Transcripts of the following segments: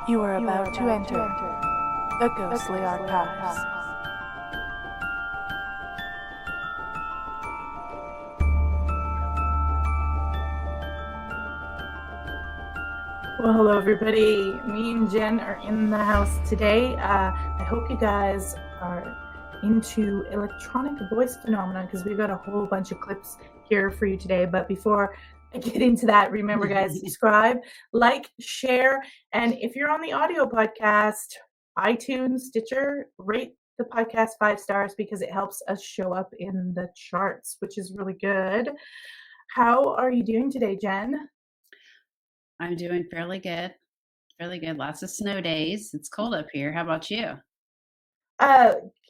You are about to enter the Ghostly Archives. Well, hello everybody. Me and Jen are in the house today. I hope you guys are into electronic voice phenomena because we've got a whole bunch of clips here for you today. But before I get into that, remember guys, subscribe, like, share, and if you're on the audio podcast, iTunes, Stitcher, rate the podcast 5 stars because it helps us show up in the charts, which is really good. How are you doing today, Jen? I'm doing fairly good. Fairly good. Lots of snow days. It's cold up here. How about you?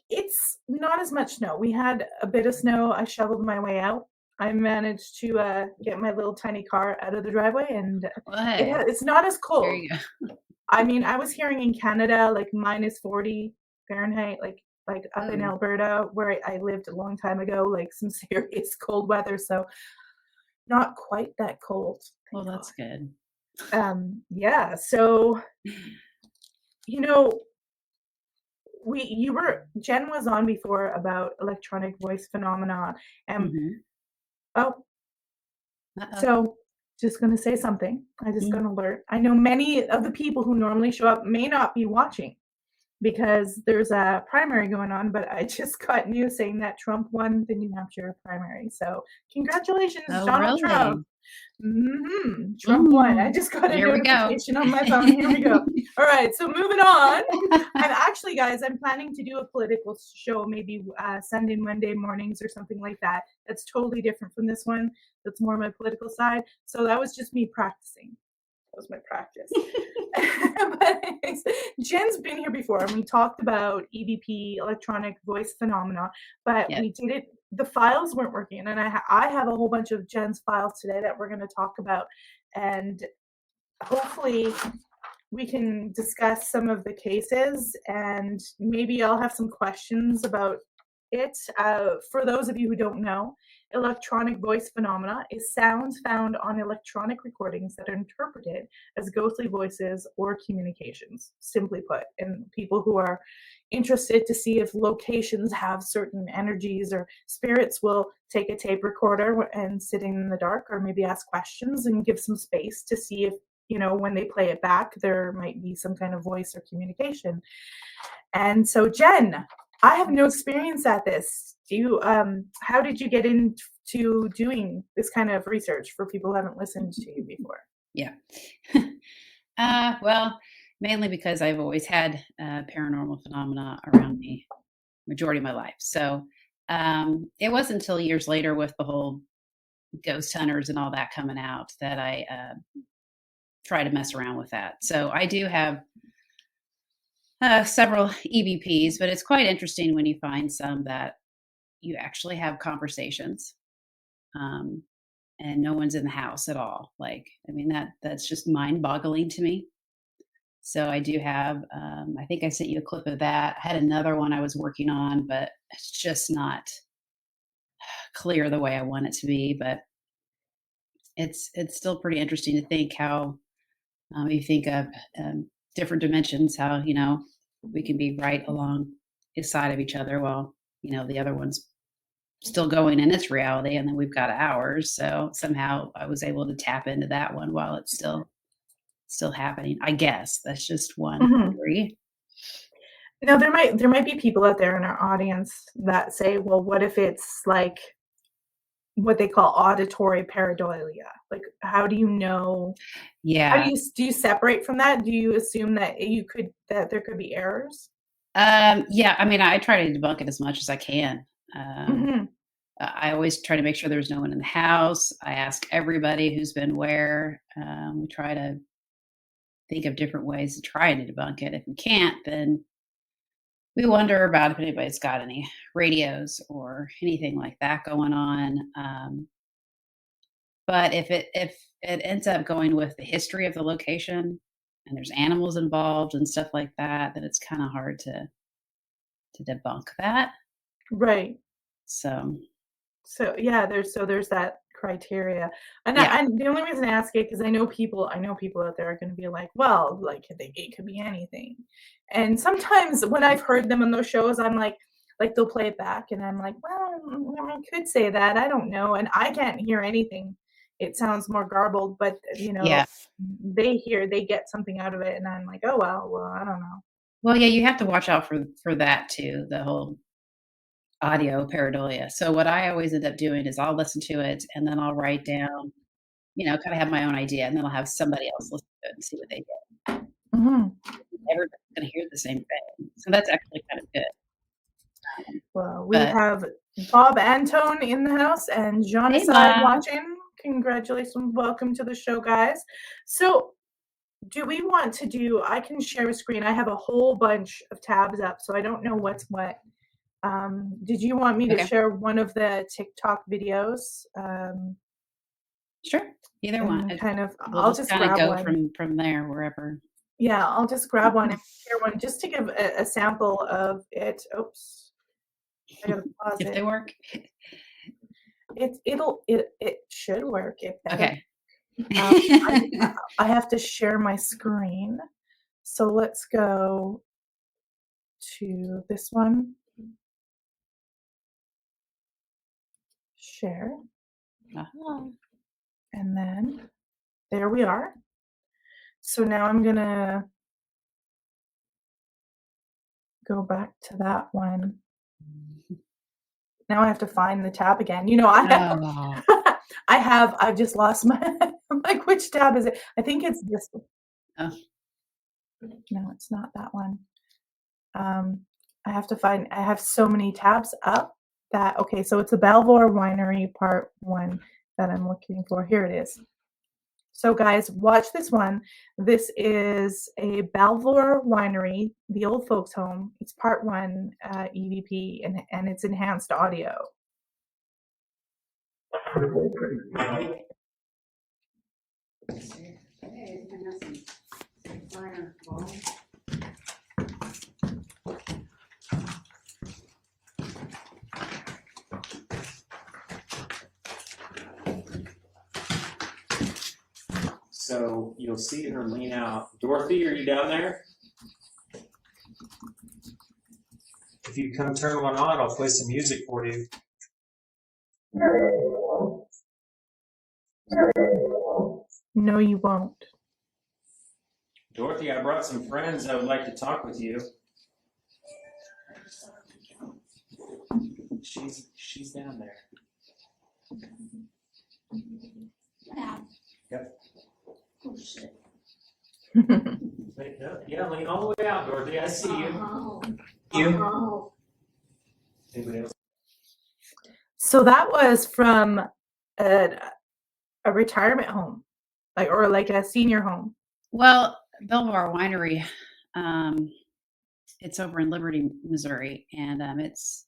It's not as much snow. We had a bit of snow. I shoveled my way out. I managed to get my little tiny car out of the driveway, and Well, hey, it's not as there cold. you go. I mean, I was hearing in Canada like minus 40 Fahrenheit, like up in Ooh, Alberta where I lived a long time ago, like some serious cold weather. So not quite that cold. well, Thank that's good. God. Yeah. So you know, Jen was on before about electronic voice phenomena, and Mm-hmm. oh, Uh-oh. so just going to say something. I just got an alert. I know many of the people who normally show up may not be watching because there's a primary going on, but I just got news saying that Trump won the New Hampshire primary. So congratulations, Oh, Donald Trump. really? Trump won. I just got a Here we go. notification on my phone. Here we go. All right, so moving on. I'm actually, guys, I'm planning to do a political show maybe Sunday, Monday mornings or something like that. That's totally different from this one. That's more my political side. So that was just me practicing. That was my practice. But anyways, Jen's been here before, and we talked about EVP, electronic voice phenomena, but Yep. we did it. The files weren't working, and I have a whole bunch of Jen's files today that we're going to talk about, and hopefully we can discuss some of the cases, and maybe I'll have some questions about it. For those of you who don't know, electronic voice phenomena is sounds found on electronic recordings that are interpreted as ghostly voices or communications, simply put. And people who are interested to see if locations have certain energies or spirits will take a tape recorder and sitting in the dark, or maybe ask questions and give some space to see if, when they play it back, there might be some kind of voice or communication. And so, Jen, I have no experience at this. How did you get into doing this kind of research for people who haven't listened to you before? Yeah. Well, mainly because I've always had paranormal phenomena around me majority of my life. So it wasn't until years later with the whole ghost hunters and all that coming out that I try to mess around with that. So I do have several EVPs, but it's quite interesting when you find some that you actually have conversations, um, and no one's in the house at all. Like, I mean, that's just mind-boggling to me. So I do have. I think I sent you a clip of that. I had another one I was working on, but it's just not clear the way I want it to be. But it's still pretty interesting to think how you think of different dimensions, how we can be right along the side of each other while the other one's still going in its reality, and then we've got ours. So somehow I was able to tap into that one while it's still happening. I guess that's just one theory. Now there might be people out there in our audience that say, well, what if it's like what they call auditory pareidolia? Like, how do you know? How Yeah. do you separate from that? Do you assume that there could be errors? Yeah. I mean, I try to debunk it as much as I can. Um, Hmm. I always try to make sure there's no one in the house. I ask everybody who's been where. We try to think of different ways to try to debunk it. If we can't, then we wonder about if anybody's got any radios or anything like that going on. But if it ends up going with the history of the location and there's animals involved and stuff like that, then it's kind of hard to debunk that. Right. So So yeah, there's that criteria. And Yeah. the only reason I ask it, because I know people out there are going to be like, well, like it could be anything. And sometimes when I've heard them on those shows, I'm like they'll play it back, and I'm like, well, I could say that. I don't know, and I can't hear anything. It sounds more garbled, but Yeah. they get something out of it, and I'm like, oh well, I don't know. Well, yeah, you have to watch out for that too, the whole audio pareidolia. So what I always end up doing is I'll listen to it and then I'll write down, kind of have my own idea, and then I'll have somebody else listen to it and see what they did. Mhm. Everybody's gonna hear the same thing. So that's actually kind of good. Well, we But have Bob Antone in the house and Jean hey, Aside Bob. watching. Congratulations. Welcome to the show, guys. So, do we want to do, I can share a screen. I have a whole bunch of tabs up, so I don't know what's what. Did you want me to Okay. share one of the TikTok videos? Sure. Either one. And kind of, We'll I'll just just kind of grab go one. from there wherever. Yeah, I'll just grab one and share one just to give a sample of it. Oops. I gotta pause If it. they work. It should work. It better. Okay. I have to share my screen. So let's go to this one. Share. Uh-huh. And then there we are. So now I'm gonna go back to that one. Now I have to find the tab again. Oh. I've just lost my, I'm like, which tab is it? I think it's this one. Oh. No, it's not that one. I have so many tabs up that, okay, so it's the Belvoir Winery Part 1 that I'm looking for. Here it is. So guys, watch this one. This is a Belvoir Winery, the old folks home. It's Part 1 EVP, and it's enhanced audio. So you'll see her lean out. Dorothy, are you down there? If you come turn one on, I'll play some music for you. No, you won't. Dorothy, I brought some friends that would like to talk with you. She's down there. Yep. Oh shit. Yeah, lean all the way out, Dorothy. I see you. Oh. You? Oh. Anybody else? So that was from a retirement home, or like a senior home. Well, Belvoir Winery, it's over in Liberty, Missouri, and it's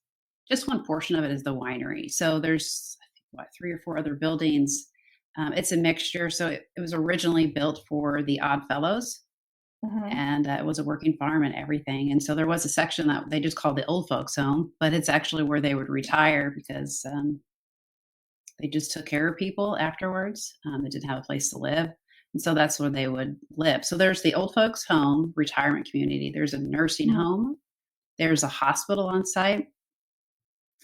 just one portion of it is the winery. So there's 3 or 4 other buildings. It's a mixture. So it was originally built for the Odd Fellows, and it was a working farm and everything. And so there was a section that they just called the old folks home, but it's actually where they would retire because they just took care of people afterwards. They didn't have a place to live. And so that's where they would live. So there's the old folks home retirement community. There's a nursing home. There's a hospital on site.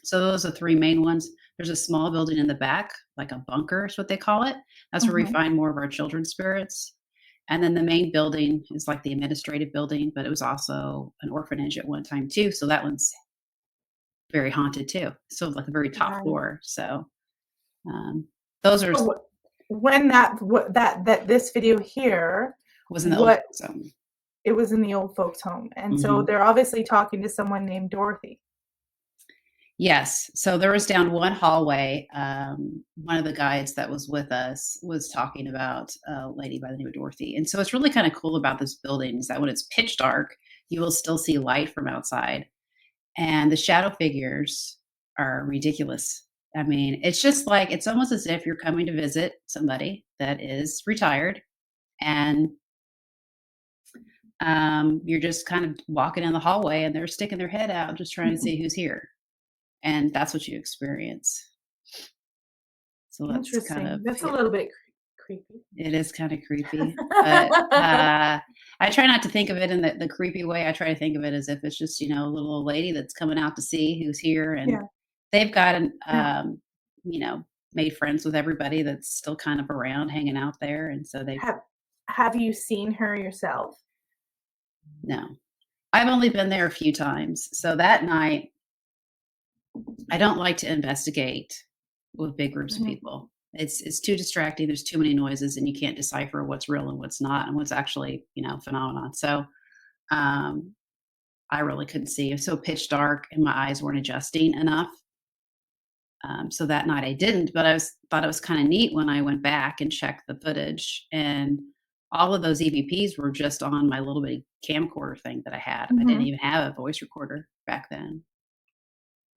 So those are 3 main ones. There's a small building in the back, like a bunker is what they call it. That's where we find more of our children's spirits. And then the main building is like the administrative building, but it was also an orphanage at one time too. So that one's very haunted too. So like the very top floor. So those are when this video here was in the old folks home. It was in the old folks home. And so they're obviously talking to someone named Dorothy. Yes. So there was down one hallway. One of the guides that was with us was talking about a lady by the name of Dorothy. And so it's really kind of cool about this building is that when it's pitch dark, you will still see light from outside. And the shadow figures are ridiculous. I mean, it's just like, it's almost as if you're coming to visit somebody that is retired and you're just kind of walking in the hallway and they're sticking their head out, just trying to see who's here. And that's what you experience. So that's kind Interesting. of, That's a little bit creepy. it is kind of creepy. But I try not to think of it in the creepy way. I try to think of it as if it's just, a little old lady that's coming out to see who's here. And Yeah. they've got an, Yeah. made friends with everybody that's still kind of around hanging out there. And so they, Have you seen her yourself? no, I've only been there a few times. So that night, I don't like to investigate with big groups of Mhm. people. It's too distracting. There's too many noises, and you can't decipher what's real and what's not, and what's actually phenomenon. So I really couldn't see. It was so pitch dark, and my eyes weren't adjusting enough. So that night I didn't. But thought it was kind of neat when I went back and checked the footage, and all of those EVPs were just on my little bitty camcorder thing that I had. I didn't Mhm. even have a voice recorder back then.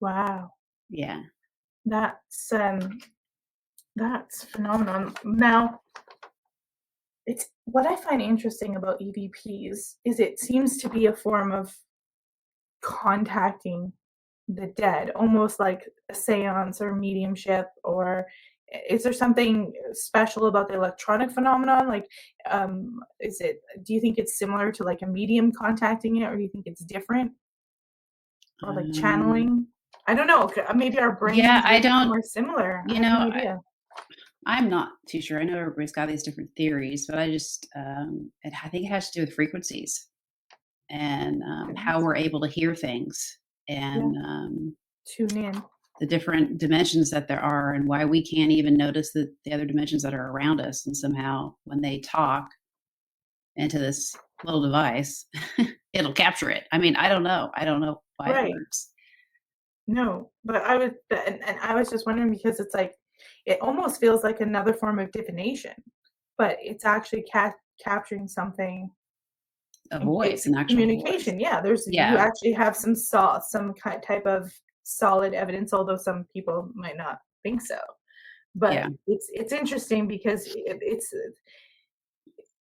Wow. Yeah. That's phenomenon. Now, it's what I find interesting about EVPs is it seems to be a form of contacting the dead, almost like a seance or mediumship, or is there something special about the electronic phenomenon? Like, do you think it's similar to like a medium contacting it, or do you think it's different? Or like Um, channeling? I don't know. Maybe our yeah, brains I are don't. more similar. I You have no know, idea. I'm not too sure. I know everybody's got these different theories, but I just, I think it has to do with frequencies and how Goodness. we're able to hear things Yeah. and Tune in. the different dimensions that there are and why we can't even notice the other dimensions that are around us. And somehow when they talk into this little device, it'll capture it. I mean, I don't know. I don't know why it Right. works. No, but and I was just wondering because it's like it almost feels like another form of divination, but it's actually capturing something A in voice, basic an actual voice. communication. Yeah, you Yeah. actually have some type of solid evidence, although some people might not think so. But Yeah. it's interesting because it's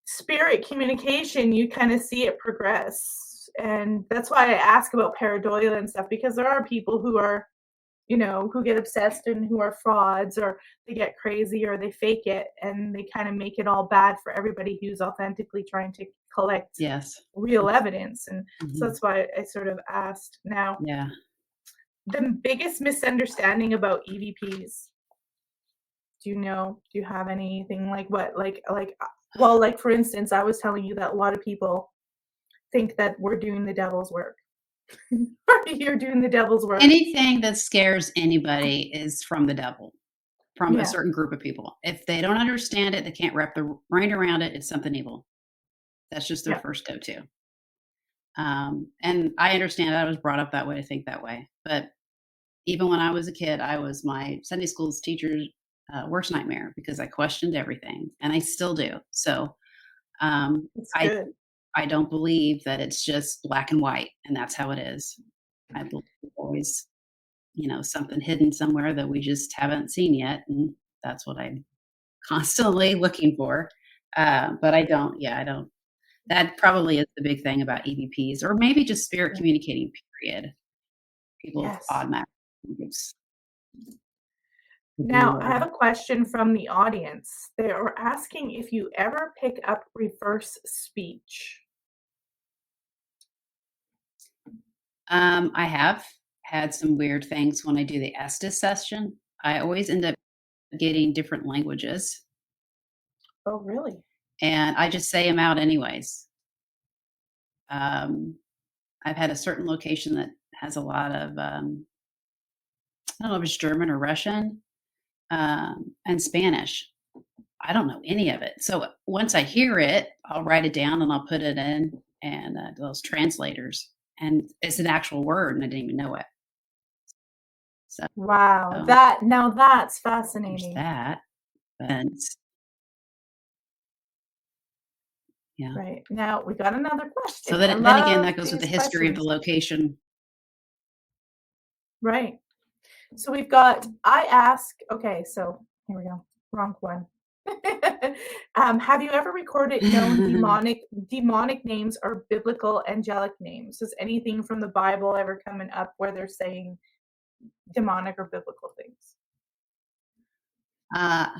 spirit communication. You kind of see it progress, and that's why I ask about pareidolia and stuff because there are people who are who get obsessed and who are frauds or they get crazy or they fake it and they kind of make it all bad for everybody who's authentically trying to collect Yes. real evidence. And so Mhm. that's why I sort of asked. Now, Yeah. the biggest misunderstanding about EVPs, do you have anything like what, well, like for instance, I was telling you that a lot of people think that we're doing the devil's work. You're doing the devil's work. Anything that scares anybody is from the devil, from a Yeah. certain group of people. If they don't understand it, they can't wrap their brain around it, it's something evil. That's just their Yeah. first go-to. And I understand I was brought up that way to think that way. But even when I was a kid, I was my Sunday school's teacher's worst nightmare because I questioned everything, and I still do. So It's I good. I don't believe that it's just black and white, and that's how it is. I believe there's always something hidden somewhere that we just haven't seen yet, and that's what I'm constantly looking for. But I don't. Yeah, I don't. That probably is the big thing about EVPs, or maybe just spirit Yeah. communicating. Period. People Yes. automatically think it's Now, I have weird. a question from the audience. They are asking if you ever pick up reverse speech. I have had some weird things when I do the Estes session. I always end up getting different languages, Oh, really? and I just say them out anyways. Um, I've had a certain location that has a lot of I don't know if it's German or Russian, and Spanish. I don't know any of it. So once I hear it, I'll write it down and I'll put it in and those translators, and it's an actual word, and I didn't even know it. So Wow. so Now that's there's fascinating. that. And yeah. Right. Now we got another So question. I then again, love that goes with the these history of the questions. location. Right. So we've got, I ask, okay, so here we go. Wrong one. Have you ever recorded known demonic names or biblical angelic names? Is anything from the Bible ever coming up where they're saying demonic or biblical things? Yeah,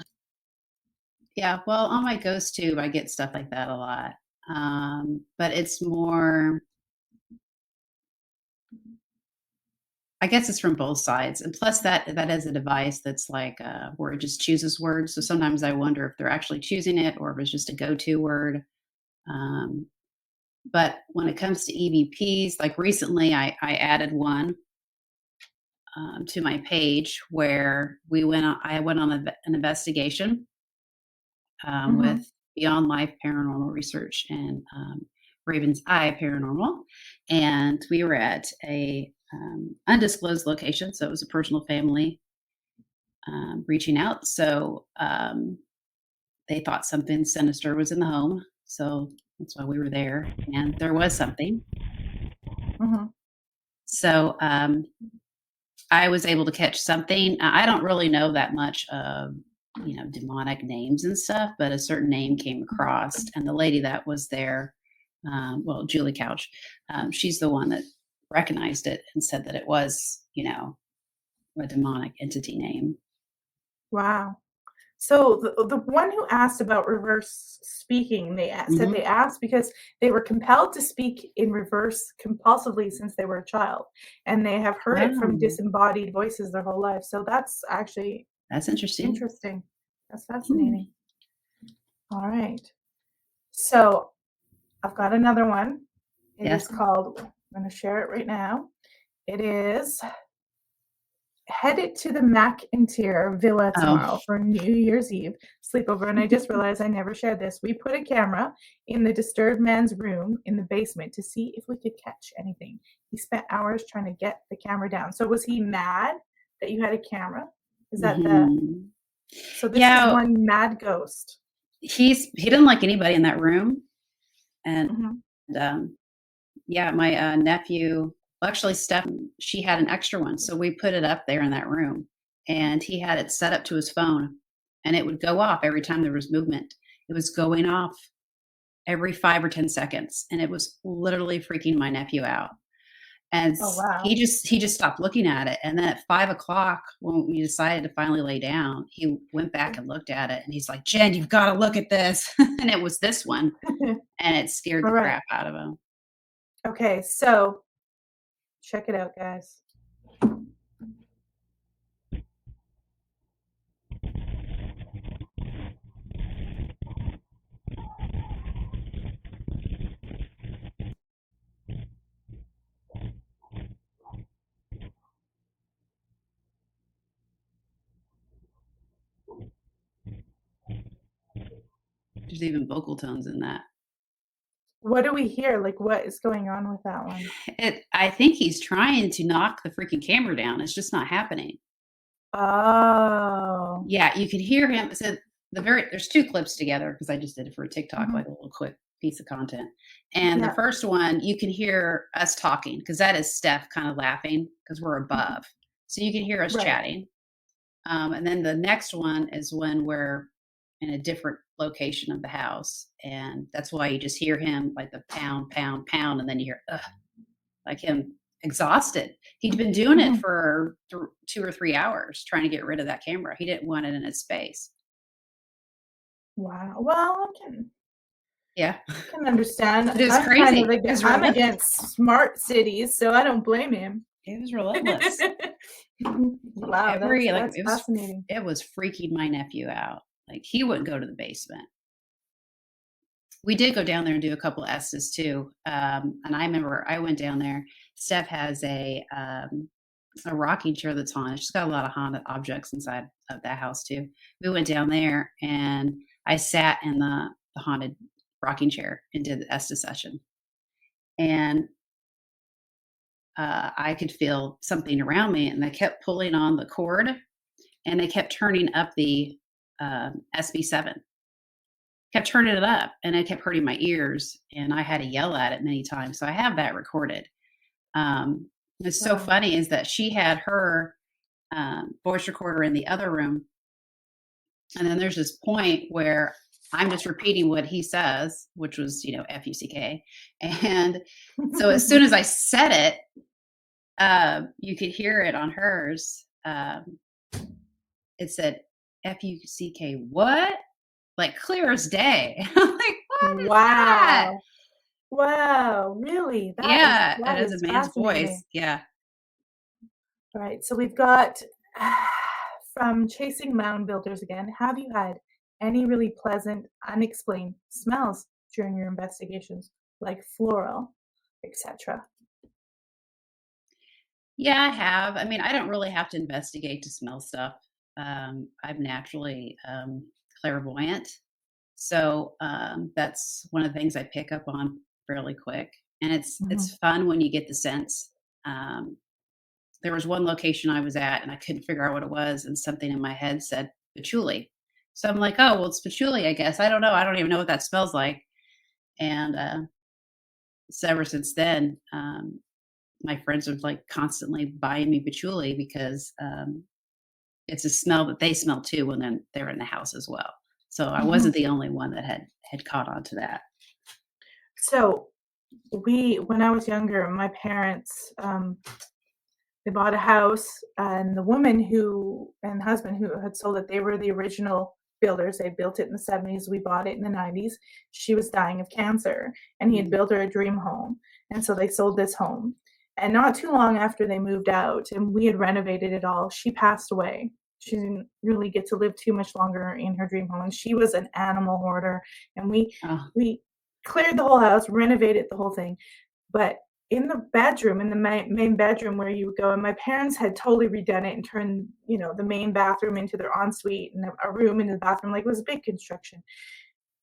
well, on my ghost tube, I get stuff like that a lot. But it's more, I guess it's from both sides. And plus that is a device that's like where it just chooses words. So sometimes I wonder if they're actually choosing it or if it's just a go-to word. Um, but when it comes to EVPs, like recently I added one to my page where I went on an investigation Mhm. with Beyond Life Paranormal Research and Raven's Eye Paranormal, and we were at a undisclosed location, so it was a personal family reaching out. So they thought something sinister was in the home, so that's why we were there, and there was something. Mhm. So I was able to catch something. I don't really know that much of demonic names and stuff, but a certain name came across, and the lady that was there, well, Julie Couch, she's the one that recognized it and said that it was, a demonic entity name. Wow. So the one who asked about reverse speaking, said they Mhm. asked because they were compelled to speak in reverse compulsively since they were a child, and they have heard it from Wow, disembodied voices their whole life. So that's actually that's interesting. interesting. That's Hmm. fascinating. All right. So I've got another one. It is Yes. called, I'm going to share it right now. It is headed to the Mac Interior Villa Oh, tomorrow for New Year's Eve sleepover. And I just realized I never shared this. We put a camera in the disturbed man's room in the basement to see if we could catch anything. He spent hours trying to get the camera down. So was he mad that you had a camera? Is that mhm. so this is Yeah, one mad ghost. he didn't like anybody in that room, and Mhm. um, yeah, my nephew, well, actually, Steph, she had an extra one. So we put it up there in that room and he had it set up to his phone and it would go off every time there was movement. It was going off every 5 or 10 seconds. And it was literally freaking my nephew out. And Oh, he wow. just stopped looking at it. And then at 5 o'clock, when we decided to finally lay down, he went back and looked at it and he's like, Jen, you've got to look at this. And it was this one. And it scared All the right. crap out of him. Okay, so check it out, guys. There's even vocal tones in that. What do we hear? Like, what is going on with that one? I think he's trying to knock the freaking camera down. It's just not happening. Oh. Yeah, you could hear him. So there's two clips together because I just did it for a TikTok, Mhm. like a little quick piece of content. And the Yeah. first one, you can hear us talking because that is Steph kind of laughing because we're Mhm. above. So you can hear us Right. chatting. And then the next one is when we're in a different location of the house. And that's why you just hear him like the pound, pound, pound. And then you hear, ugh, like him exhausted. He'd been doing it Mhm. for 2 or 3 hours trying to get rid of that camera. He didn't want it in his space. Wow. Well, Yeah. can understand. It was I'm kind of crazy. It was I'm relentless. against smart cities, so I don't blame him. It was relentless. Wow, that's fascinating. It was freaking my nephew out. Like he wouldn't go to the basement. We did go down there and do a couple of Estes too. And I remember I went down there. Steph has a rocking chair that's haunted. She's got a lot of haunted objects inside of that house too. We went down there and I sat in the haunted rocking chair and did the Estes session. And I could feel something around me, and they kept pulling on the cord, and they kept turning up the SB7, kept turning it up, and it kept hurting my ears, and I had to yell at it many times. So I have that recorded. It's so Wow. funny is that she had her voice recorder in the other room, and then there's this point where I'm just repeating what he says, which was, FUCK. And so as soon as I said it, you could hear it on hers. It said F-U-C-K, what? Like clear as day. I'm like, what is that? Wow. Wow. Really? Yeah, and That as a is man's fascinating. voice. Yeah. All right. So we've got from chasing mound builders again. Have you had any really pleasant, unexplained smells during your investigations, like floral, etc.? Yeah, I have. I mean, I don't really have to investigate to smell stuff. I'm naturally clairvoyant. So that's one of the things I pick up on fairly quick. And Hmm. it's fun when you get the sense. Um, there was one location I was at and I couldn't figure out what it was, and something in my head said patchouli. So I'm like, oh well, it's patchouli, I guess. I don't know. I don't even know what that smells like. And so ever since then, my friends are like constantly buying me patchouli because it's a smell that they smell too when they're in the house as well. So I Hmm. wasn't the only one that had caught on to that. So when I was younger, my parents, they bought a house, and the woman who and husband who had sold it, they were the original builders. They built it in the 70s. We bought it in the 90s. She was dying of cancer, and he had Mhm. built her a dream home. And so they sold this home. And not too long after they moved out and we had renovated it all, she passed away. She didn't really get to live too much longer in her dream home. And she was an animal hoarder. And Oh, we cleared the whole house, renovated the whole thing. But in the bedroom, in the main bedroom where you would go, and my parents had totally redone it and turned, the main bathroom into their ensuite and a room into the bathroom. Like, it was a big construction.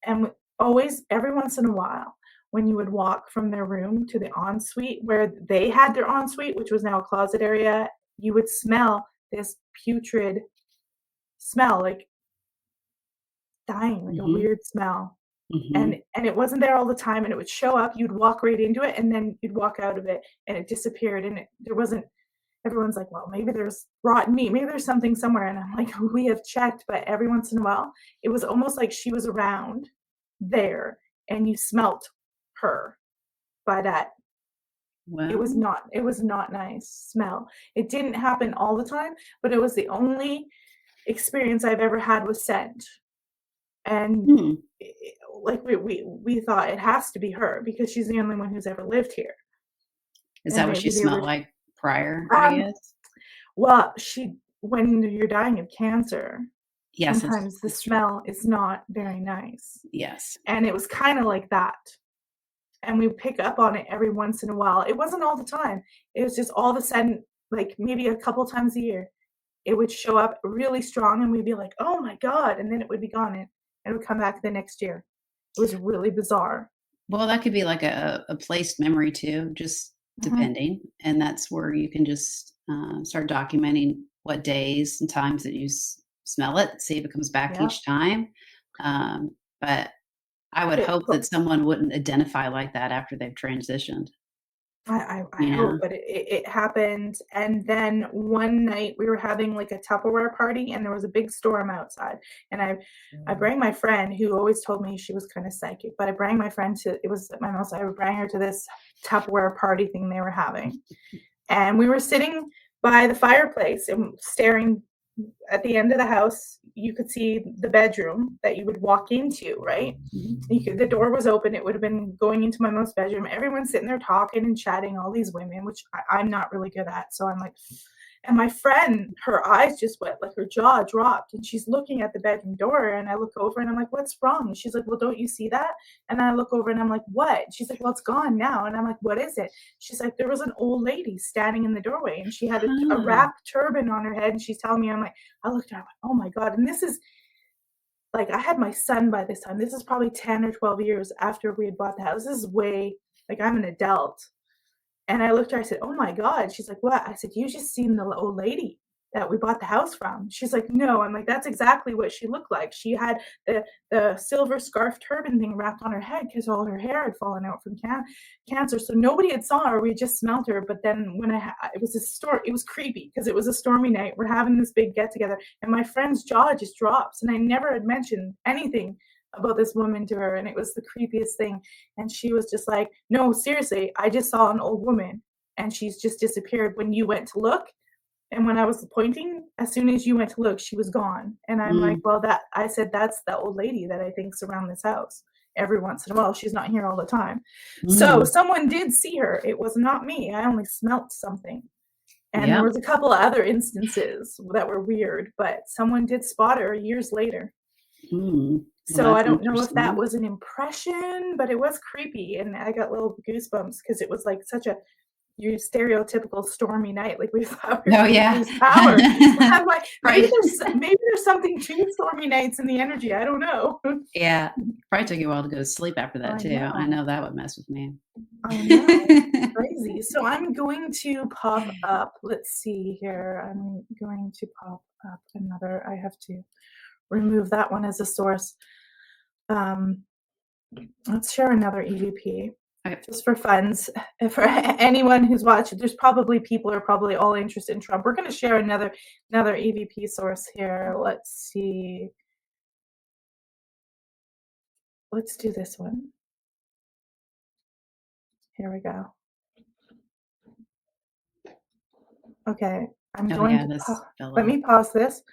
And always, every once in a while, when you would walk from their room to the ensuite where they had their ensuite, which was now a closet area, you would smell this putrid smell, like dying, like a mhm, weird smell. And mhm. it wasn't there all the time, and it would show up, you'd walk right into it, and then you'd walk out of it, and it disappeared, and there wasn't. Everyone's like, "Well, maybe there's rotten meat, maybe there's something somewhere," and I'm like, "We have checked," but every once in a while, it was almost like she was around there, and you smelt her, but, Well, it was not nice smell. It didn't happen all the time, but it was the only experience I've ever had with scent. And hmm. like we thought it has to be her because she's the only one who's ever lived here, Is and that what she maybe the smelled original. like prior, I Um, guess? well, she when you're dying of cancer, Yes, sometimes the that's true. smell is not very nice, Yes. and it was kind of like that. And we pick up on it every once in a while. It wasn't all the time. It was just all of a sudden, like maybe a couple times a year, it would show up really strong, and we'd be like, "Oh my god!" And then it would be gone, and it would come back the next year. It was really bizarre. Well, that could be like a placed memory too, just Mhm. depending. And that's where you can just start documenting what days and times that you smell it, see if it comes back Yeah. each time. But I would It hope that but someone wouldn't identify like that after they've transitioned. I You hope, know? but it happened, and then one night we were having, like, a Tupperware party, and there was a big storm outside, and I bring my friend who always told me she was kinda psychic, but I bring my friend to it was at my house, I would bring her to this Tupperware party thing they were having, and we were sitting by the fireplace and staring at the end of the house, you could see the bedroom that you would walk into, right? Mhm. The door was open. It would have been going into my mom's bedroom. Everyone's sitting there talking and chatting, all these women, which I'm not really good at. So I'm like, and my friend, her eyes just went, like her jaw dropped, and she's looking at the bedroom door. And I look over and I'm like, what's wrong? And she's like, well, don't you see that? And I look over and I'm like, what? And she's like, well, it's gone now. And I'm like, what is it? She's like, there was an old lady standing in the doorway, and she had a Ah, wrapped turban on her head. And she's telling me, I'm like, I looked at her, I'm like, oh my God. And this is like, I had my son by this time. This is probably 10 or 12 years after we had bought the house. This is way, like, I'm an adult. And I looked at her, I said, "Oh my God." She's like, "What?" I said, "You just seen the old lady that we bought the house from." She's like, "No." I'm like, "That's exactly what she looked like." She had the silver scarf turban thing wrapped on her head because all her hair had fallen out from cancer. So nobody had saw her. We just smelled her. But then when it was a storm, it was creepy because it was a stormy night. We're having this big get together, and my friend's jaw just drops. And I never had mentioned anything about this woman to her, and it was the creepiest thing. And she was just like, "No, seriously, I just saw an old woman and she's just disappeared when you went to look." And when I was pointing, as soon as you went to look, she was gone. And I'm like, well, I said, that's the old lady that I think's around this house every once in a while. She's not here all the time. So someone did see her. It was not me. I only smelt something. And there was a couple of other instances that were weird, but someone did spot her years later. So I don't know if that was an impression, but it was creepy. And I got little goosebumps because it was like such a your stereotypical stormy night, like we thought we were gonna lose power. I'm like, maybe there's something to stormy nights in the energy. I don't know. Yeah, probably took you a while to go to sleep after that too. I know that would mess with me. I know, crazy. So I'm going to pop up. Let's see here. I'm going to pop up another. I have to remove that one as a source. Let's share another EVP. Okay. Just for funds, for anyone who's watching, there's probably people are probably all interested in Trump. We're going to share another EVP source here. Let's see. Let's do this one. Here we go. Okay, I'm going to let me pause this.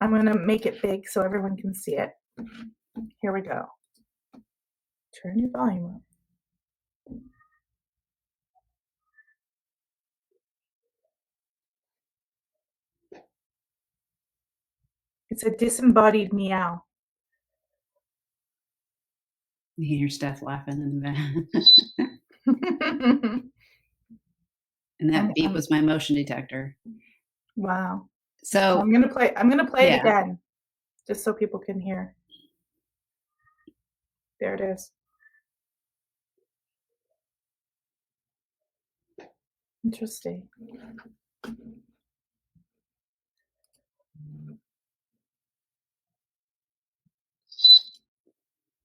I'm going to make it big so everyone can see it. Here we go. Turn your volume up. It's a disembodied meow. You can hear Steph laughing in the back. And that beep was my motion detector. Wow. So I'm gonna play it again, just so people can hear. There it is. Interesting.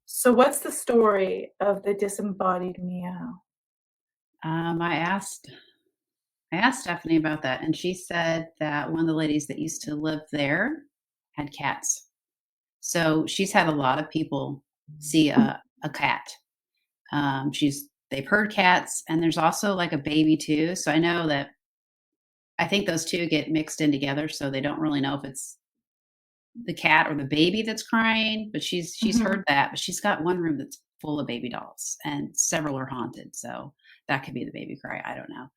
So what's the story of the disembodied meow? I asked Stephanie about that, and she said that one of the ladies that used to live there had cats. So she's had a lot of people see a cat. They've heard cats, and there's also like a baby too. So I think those two get mixed in together, so they don't really know if it's the cat or the baby that's crying. But she's heard that. But she's got one room that's full of baby dolls, and several are haunted. So that could be the baby cry. I don't know.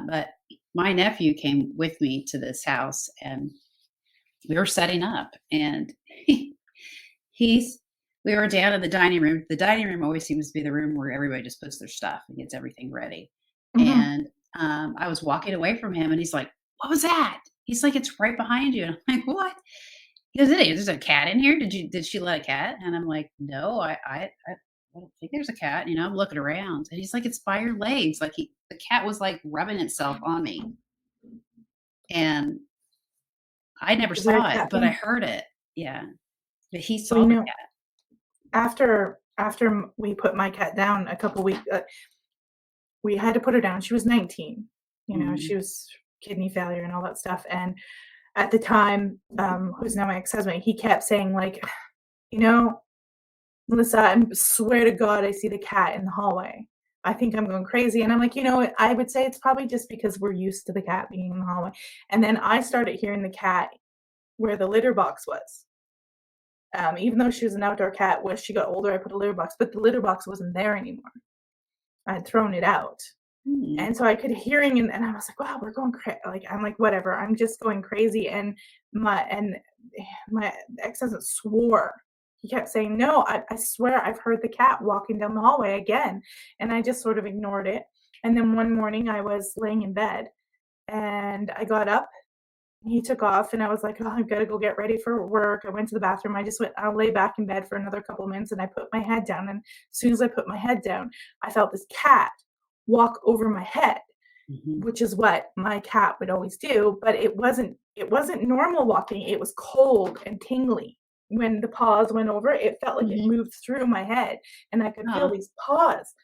But my nephew came with me to this house, and we were setting up, and we were down in the dining room. The dining room always seems to be the room where everybody just puts their stuff and gets everything ready. And I was walking away from him, and he's like, "What was that?" He's like, "It's right behind you." And I'm like, "What?" He goes, "There's a cat in here. Did she let a cat?" And I'm like, "No, I don't think there's a cat." I'm looking around, and he's like, "It's by your legs." Like the cat was like rubbing itself on me, and I never saw it, but I heard it. Yeah, but he saw the cat. After we put my cat down a couple weeks, we had to put her down. She was 19. She was kidney failure and all that stuff. And at the time, who's now my ex-husband, he kept saying like, "Melissa, I swear to God, I see the cat in the hallway. I think I'm going crazy." And I'm like, I would say it's probably just because we're used to the cat being in the hallway. And then I started hearing the cat where the litter box was. Even though she was an outdoor cat, when she got older, I put a litter box, but the litter box wasn't there anymore. I had thrown it out. And so I could hearing, and I was like, wow, we're going crazy. Like, I'm like, whatever, I'm just going crazy. And my ex-husband swore. He kept saying, "No, I swear I've heard the cat walking down the hallway again." And I just sort of ignored it. And then one morning I was laying in bed and I got up. He took off, and I was like, "Oh, I've got to go get ready for work." I went to the bathroom. I lay back in bed for another couple of minutes, and I put my head down. And as soon as I put my head down, I felt this cat walk over my head, which is what my cat would always do. But it wasn't normal walking. It was cold and tingly. When the paws went over, it felt like it moved through my head, and I could feel these paws.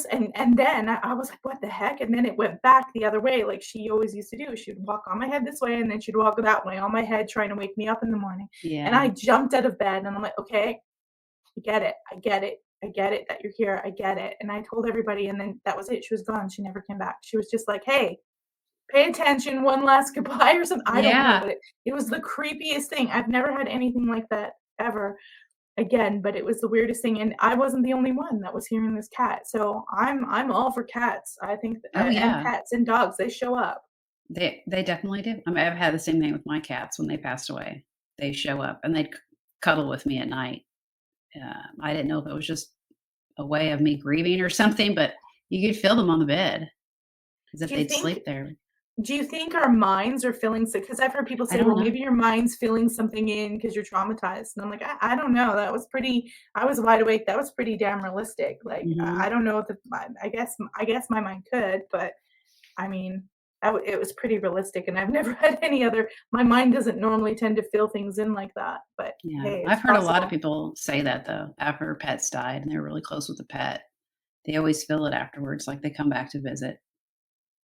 And then I was like, what the heck? And then it went back the other way, like she always used to do. She'd walk on my head this way, and then she'd walk that way on my head, trying to wake me up in the morning. Yeah. And I jumped out of bed, and I'm like, okay, I get it that you're here. I get it. And I told everybody, and then that was it. She was gone. She never came back. She was just like, "Hey, pay attention, one last goodbye or something. I don't know, Yeah. but it was the creepiest thing. I've never had anything like that ever again, but it was the weirdest thing, and I wasn't the only one that was hearing this cat. So I'm all for cats. I think Oh, and yeah. pets and dogs, they show up. They definitely do. I mean, I've had the same thing with my cats when they passed away. They show up and they'd cuddle with me at night. I didn't know if it was just a way of me grieving or something, but you could feel them on the bed as if Do you they'd think sleep there. do you think our minds are feeling sick? Because I've heard people I say, don't "Well, know. maybe your mind's filling something in because 'cause you're traumatized." And I'm like, "I don't know. That was pretty I was wide awake. That was pretty damn realistic." Like, I Mhm. don't know if I guess my mind could, but I mean, it was pretty realistic, and I've never had any other my mind doesn't normally tend to fill things in like that, but Yeah. hey, it's I've heard a lot of possible. people say that though, after pets died and they're really close with the pet. They always feel it afterwards, like they come back to visit.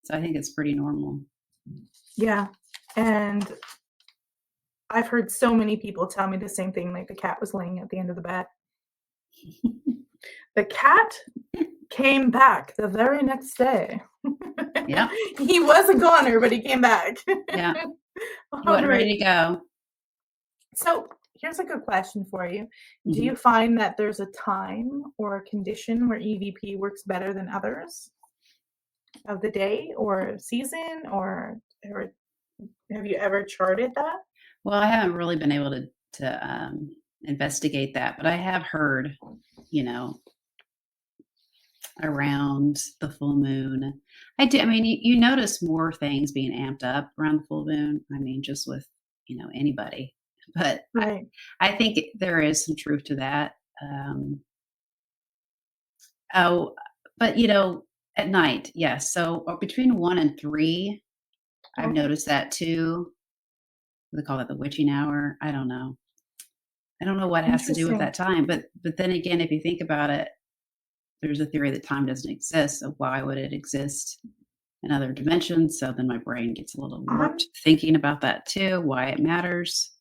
So I think it's pretty normal. Yeah, and I've heard so many people tell me the same thing, like the cat was laying at the end of the bed. The cat came back the very next day. Yeah. He was a goner, but he came back. Yeah. He wasn't Alright, ready to go. so here's a good question for you. Do Mhm. you find that there's a time or a condition where EVP works better than others of the day or season, or have you ever charted that? Well, I haven't really been able to investigate that, but I have heard, you know, around the full moon. I do. I mean, you notice more things being amped up around the full moon. I mean, just with anybody, but Right. I think there is some truth to that. Um, oh, but at night, yes. So between 1 and 3, I've Okay. noticed that too. They call it the witching hour. I don't know. I don't know what has to do with Interesting. that time, but then again, if you think about it, there's a theory that time doesn't exist. So why would it exist in other dimensions? So then my brain gets a little warped I'm thinking about that too, why it matters.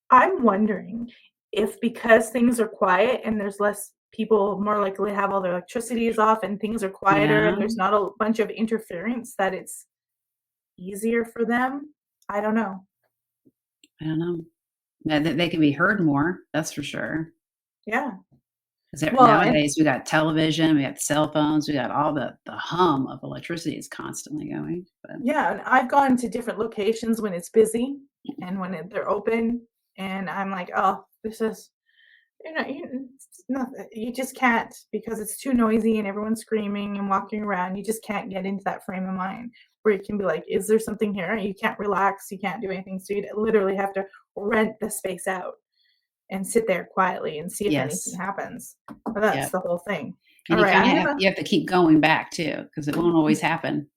I'm wondering if because things are quiet and there's less people more likely to have all their electricities off and things are quieter Yeah, and there's not a bunch of interference that it's easier for them? I don't know. I don't know. They can be heard more, that's for sure. Yeah. Because Well, and nowadays we got television, we got cell phones, we got all the hum of electricity is constantly going. But yeah, and I've gone to different locations when it's busy and when they're open, and I'm like, "Oh, this is it's nothing. You just can't because it's too noisy and everyone's screaming and walking around. You just can't get into that frame of mind where you can be like, is there something here? You can't relax. You can't do anything. So you literally have to rent the space out and sit there quietly and see if anything yes, happens. But yeah. that's the whole thing. And All you right, kinda I'm have gonna. you have to keep going back too, because it won't always happen.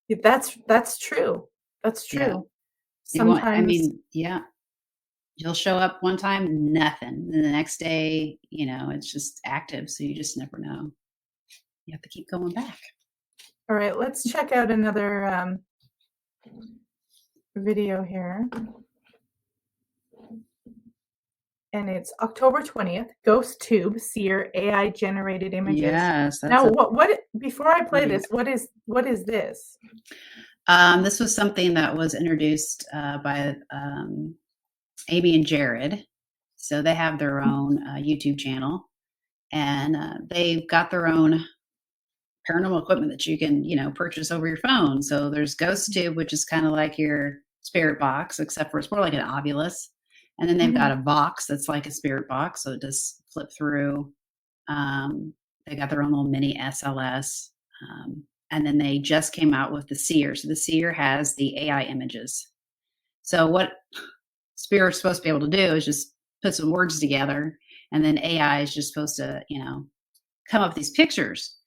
That's true. That's Yeah. true. It won't I Sometimes mean, yeah. You'll show up one time, nothing. And the next day, it's just active, so you just never know. You have to keep going back. all right, let's check out another video here. And it's October 20th, Ghost Tube, Seer AI generated images. Yes, that's Now, a what before I play pretty this, what is this? this was something that was introduced, by, Amy and Jared. So they have their own, YouTube channel, and, they've got their own paranormal equipment that you can, purchase over your phone. So there's Ghost Tube, which is kind of like your spirit box, except for it's more like an ovulus. And then they've got Mhm. a box that's like a spirit box, so it does flip through. They got their own little mini SLS. And then they just came out with the Seer. So the Seer has the AI images. So what Spirit's supposed to be able to do is just put some words together, and then AI is just supposed to, come up with these pictures.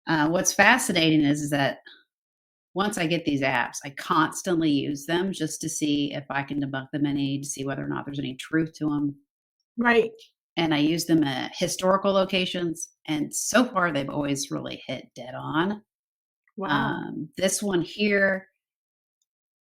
What's fascinating is that once I get these apps, I constantly use them just to see if I can debunk them any, to see whether or not there's any truth to them. Right. And I use them at historical locations, and so far they've always really hit dead on. Wow. This one here,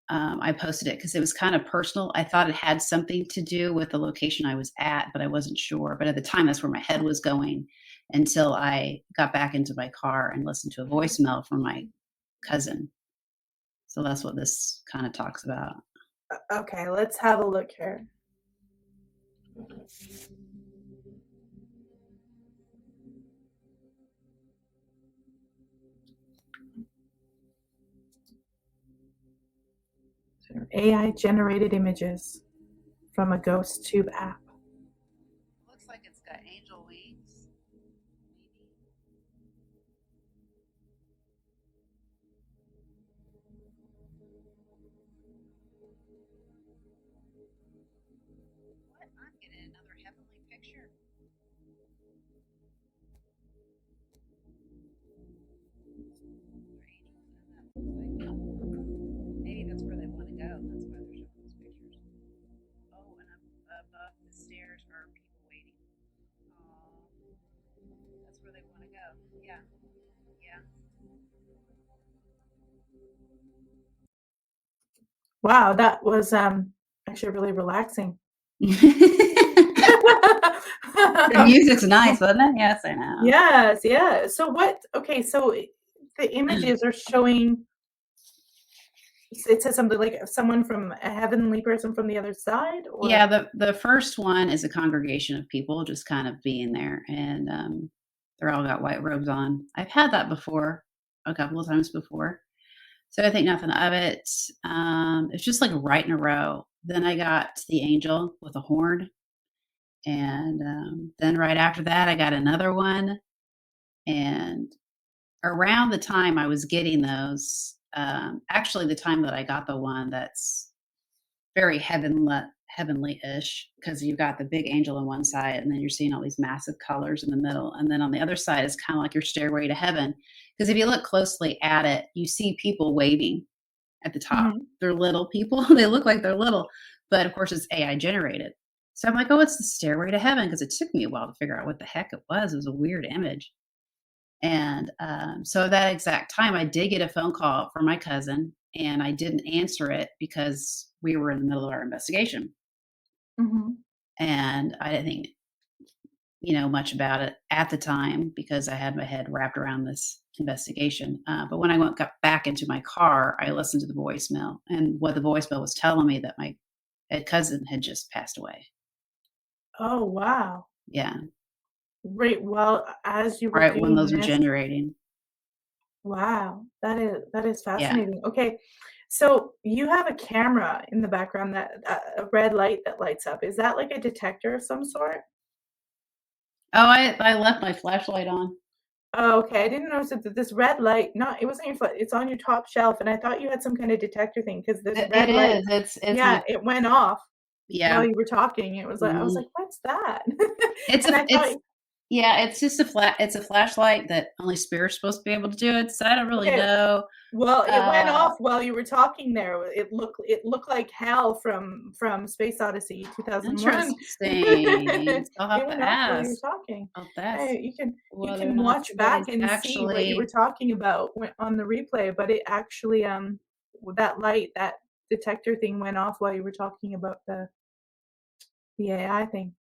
I posted it because it was kind of personal. I thought it had something to do with the location I was at, but I wasn't sure. But at the time, that's where my head was going until I got back into my car and listened to a voicemail from my cousin. So that's what this kind of talks about. Okay, let's have a look here. AI generated images from a ghost tube app. Looks like it's got angel wings. Maybe. What? I'm getting another heavenly picture. Maybe that's where they want to go. That's why they're showing those pictures. Oh, and above the stairs are people waiting. That's where they want to go. Yeah. Yeah. Wow, that was actually really relaxing. The music's nice, wasn't it? Yes, I know. Yes, yeah. So the images are showing, it says something like someone from a heavenly person from the other side? Or? Yeah, the first one is a congregation of people just kind of being there, and they're all got white robes on. I've had that before, a couple of times before. So I think nothing of it. It's just like right in a row. Then I got the angel with a horn. And then right after that, I got another one. And around the time I was getting those, actually, the time that I got the one that's very heavenly-ish, because you've got the big angel on one side, and then you're seeing all these massive colors in the middle. And then on the other side is kind of like your stairway to heaven. Because if you look closely at it, you see people waving at the top. Mhm. They're little people. They look like they're little, but of course it's AI generated. So I'm like, oh, it's the stairway to heaven, because it took me a while to figure out what the heck it was. It was a weird image. And so that exact time, I did get a phone call from my cousin, and I didn't answer it because we were in the middle of our investigation. Mhm. And I didn't think, much about it at the time because I had my head wrapped around this investigation. But when I got back into my car, I listened to the voicemail, and what the voicemail was telling me that my cousin had just passed away. Oh, wow. Yeah, Right. Well, as you were right when doing those are this, generating. wow, that is Yeah. fascinating. Okay, so you have a camera in the background that a red light that lights up. Is that like a detector of some sort? Oh, I left my flashlight on. Oh, okay. I didn't notice that this red light. Not, it wasn't your foot. It's on your top shelf, and I thought you had some kind of detector thing because this red It light. is. It's Yeah, my it went off yeah. while you were talking. It was like I was Mhm. like, "What's that?" It's And a I it's thought, yeah. It's just it's a flashlight that only spirit's supposed to be able to do it. So I don't really okay, know. well, it went Uh, off while you were talking there. It looked like Hal from Space Odyssey 2001. Interesting. I'll It have went to off while you were ask. talking. Oh, that's Hey, you whether or can not watch back somebody's and see what you were actually. talking about on the replay, but it actually that light, that detector thing went off while you were talking about the AI thing.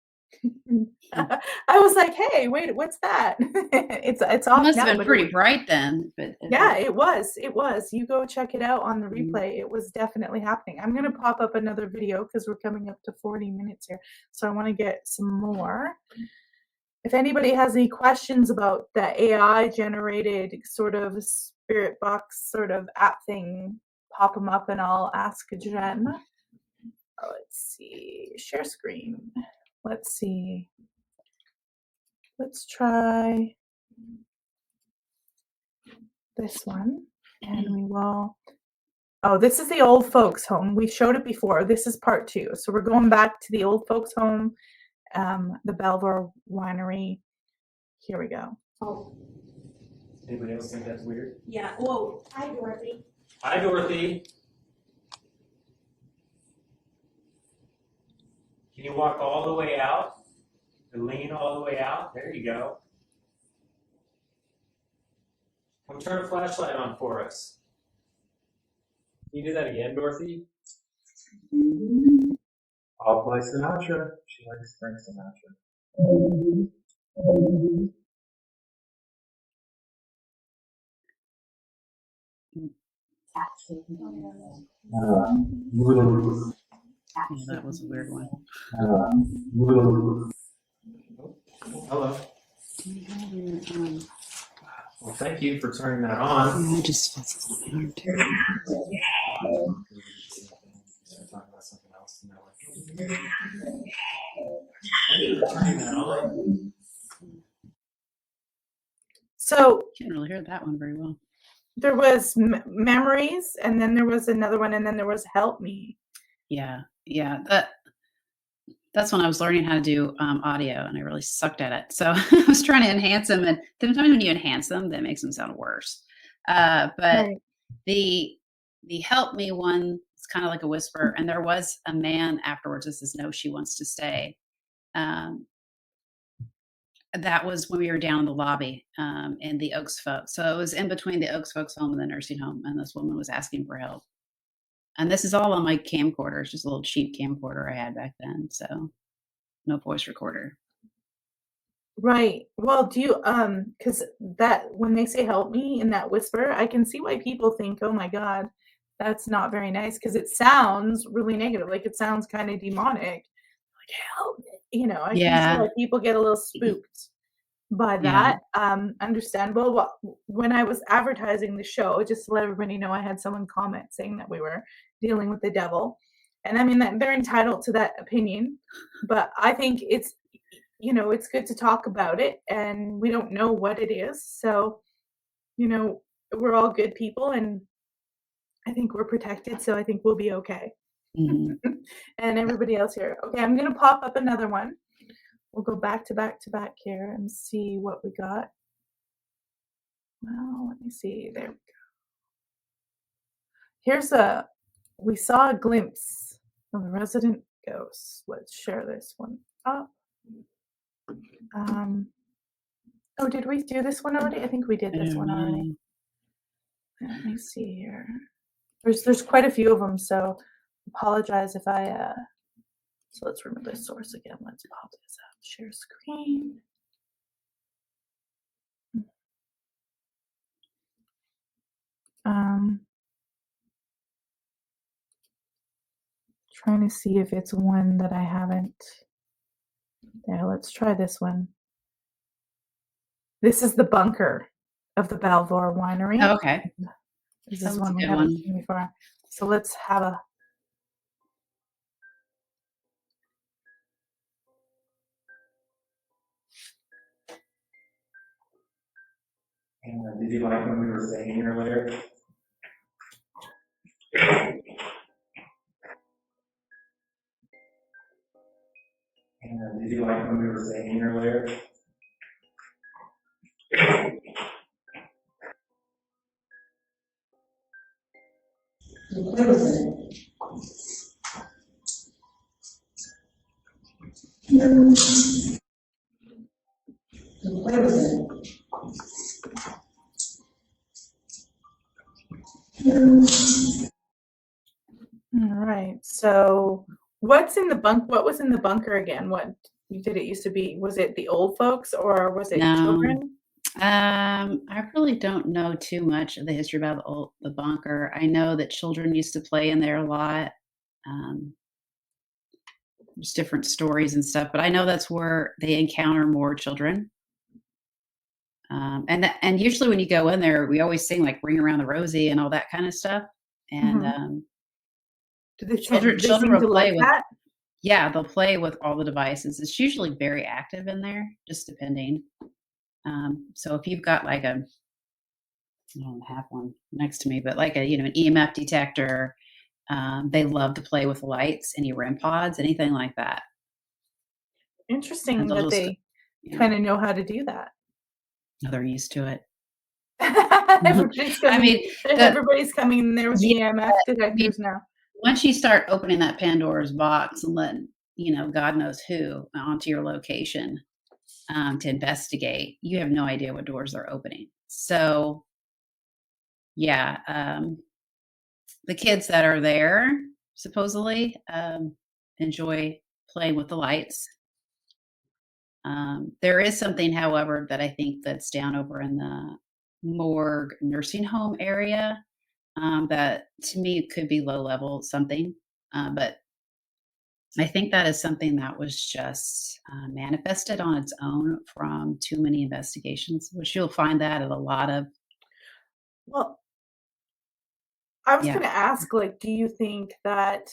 Hmm. I was like, "Hey, wait, what's that?" It's It off must have now, been but pretty bright then, but yeah, it was. It was. You go check it out on the Mhm. replay. It was definitely happening. I'm gonna pop up another video because we're coming up to 40 minutes here. So I want to get some more. If anybody has any questions about the AI generated sort of spirit box sort of app thing, pop them up and I'll ask Jen. Oh, let's see. Share screen. Let's see. Let's try this one. And we will. Oh, this is the old folks' home. We showed it before. This is part 2. So we're going back to the old folks' home, the Belvoir Winery. Here we go. Oh. Anybody else think that's weird? Yeah. Whoa. Hi, Dorothy. Hi, Dorothy. Can you walk all the way out and lean all the way out? There you go. Come turn a flashlight on for us. Can you do that again, Dorothy? I'll play Sinatra. She likes Frank Sinatra. Yeah, that was a weird one. Hello. Well, thank you for turning that on. I just felt something on my arm too. Talking about something else. Thank you for turning that on. So Can't really hear that one very well. there was memories, and then there was another one, and then there was help me. Yeah, that's when I was learning how to do audio, and I really sucked at it. So I was trying to enhance them, and sometimes when you enhance them, that makes them sound worse. But Right. the help me one is kind of like a whisper, and there was a man afterwards that says, "No, she wants to stay." That was when we were down in the lobby in the Oaks folks. So it was in between the Oaks folks home and the nursing home, and this woman was asking for help. And this is all on my camcorder. It's just a little cheap camcorder I had back then. So no voice recorder. Right. Well, do you because that when they say help me in that whisper, I can see why people think, oh my God, that's not very nice because it sounds really negative. Like it sounds kind of demonic. Like help me. I can see Yeah. why people get a little spooked by Yeah. that. Understandable. Well, when I was advertising the show, just to let everybody know, I had someone comment saying that we were dealing with the devil. And I mean that they're entitled to that opinion, but I think it's good to talk about it, and we don't know what it is. So, we're all good people, and I think we're protected. So I think we'll be okay. Mhm. And everybody else here. Okay, I'm going to pop up another one. We'll go back to back to back here and see what we got. Well, let me see. There we go. We saw a glimpse of the resident ghost. Let's share this one up. Oh, did we do this one already? I think we did I this don't one already. know. Let me see here. There's quite a few of them, so apologize if I so let's remove this source again. Let's pop this up. Share screen. Trying to see if it's one that I haven't. Yeah, let's try this one. This is the bunker of the Balvor Winery. Oh, okay. This That is was one a we good haven't one. seen before. So let's have a. And did you like when we were staying here later? And did you like when we were staying here later? All right. So what was in the bunker again? What did it used to be? Was it the old folks or was it No. children? I really don't know too much of the history about the bunker. I know that children used to play in there a lot. There's different stories and stuff, but I know that's where they encounter more children. And usually when you go in there, we always sing like "Ring Around the Rosie" and all that kind of stuff. And Do they children seem will to play like with. that? Yeah, they'll play with all the devices. It's usually very active in there, just depending. So if you've got like I don't have one next to me, but like an EMF detector, they love to play with lights, any REM pods, anything like that. Interesting And they'll that just, they yeah, kind of know how to do that. they're used to it. Everybody's I coming. mean, Everybody's coming in there with Yeah, EMF detectors now. once you start opening that Pandora's box and letting, God knows who onto your location to investigate, you have no idea what doors they're opening. So, yeah, the kids that are there supposedly enjoy playing with the lights. There is something, however, that I think that's down over in the morgue nursing home area that to me could be low level something, but I think that is something that was just manifested on its own from too many investigations, which you'll find that at a lot of, Well, I was yeah. going to ask, like, do you think that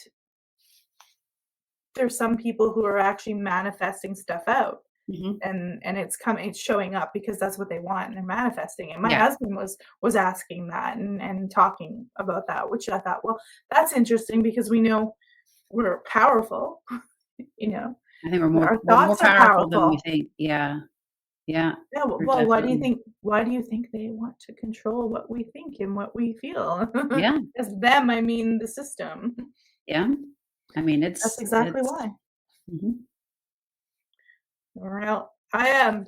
there's some people who are actually manifesting stuff out Hmm. and it's showing up because that's what they want and they're manifesting it. My Yeah. husband was asking that and talking about that, which I thought, well, that's interesting because we know we're powerful, you know. I think Our we're more thoughts are powerful than we powerful. think. Yeah. Yeah. Yeah, We're well, definitely. why do you think they want to control what we think and what we feel? Yeah. As them, I mean the system. Yeah. I mean, That's exactly it's, why. mhm. Well, I am.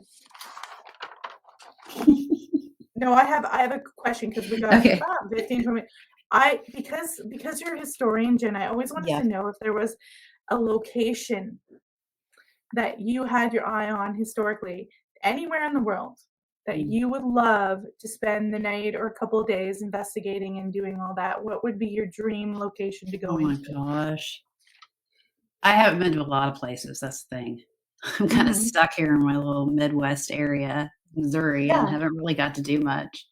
No, I have a question because we got Okay. 15 from it. Because you're a historian, Jen, I always wanted Yeah. to know if there was a location that you had your eye on historically, anywhere in the world, that Mm. you would love to spend the night or a couple of days investigating and doing all that. What would be your dream location to go Oh my into? gosh. I haven't been to a lot of places. That's the thing. I'm kind of Mhm. stuck here in my little Midwest area, Missouri, and Yeah. haven't really got to do much.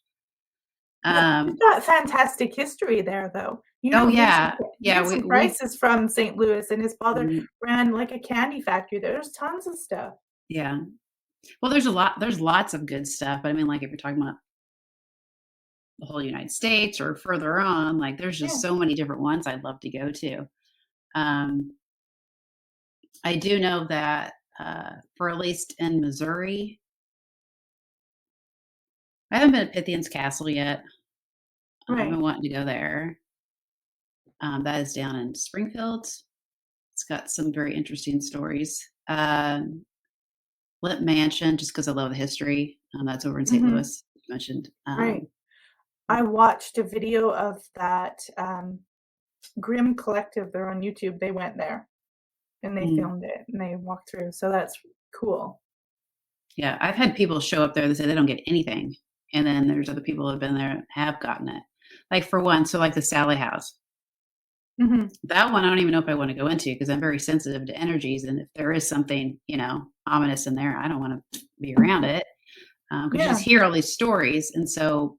Well, you've Um, got fantastic history there, though. You oh know, yeah, yeah. Vincent We Price is from St. Louis, and his father mm, ran like a candy factory there. There's tons of stuff. yeah. Well, there's a lot. There's lots of good stuff. But I mean, like if you're talking about the whole United States or further on, like there's Yeah, just so many different ones I'd love to go to. Um, I do know that for at least in Missouri, I haven't been at Pythian's Castle yet. I've right. been wanting to go there. That is down in Springfield. It's got some very interesting stories. Lit Mansion, just because I love the history. That's over in St. Mhm, Louis, you mentioned. right. I watched a video of that, Grimm Collective, they're on YouTube, they went there, and they Mm, filmed it, and they walked through, so that's cool. yeah, I've had people show up there that say they don't get anything, and then there's other people who have been there and have gotten it. Like for one, so like the Sally House, Mhm. that one I don't even know if I want to go into because I'm very sensitive to energies, and if there is something ominous in there, I don't want to be around it because you Yeah, just hear all these stories, and so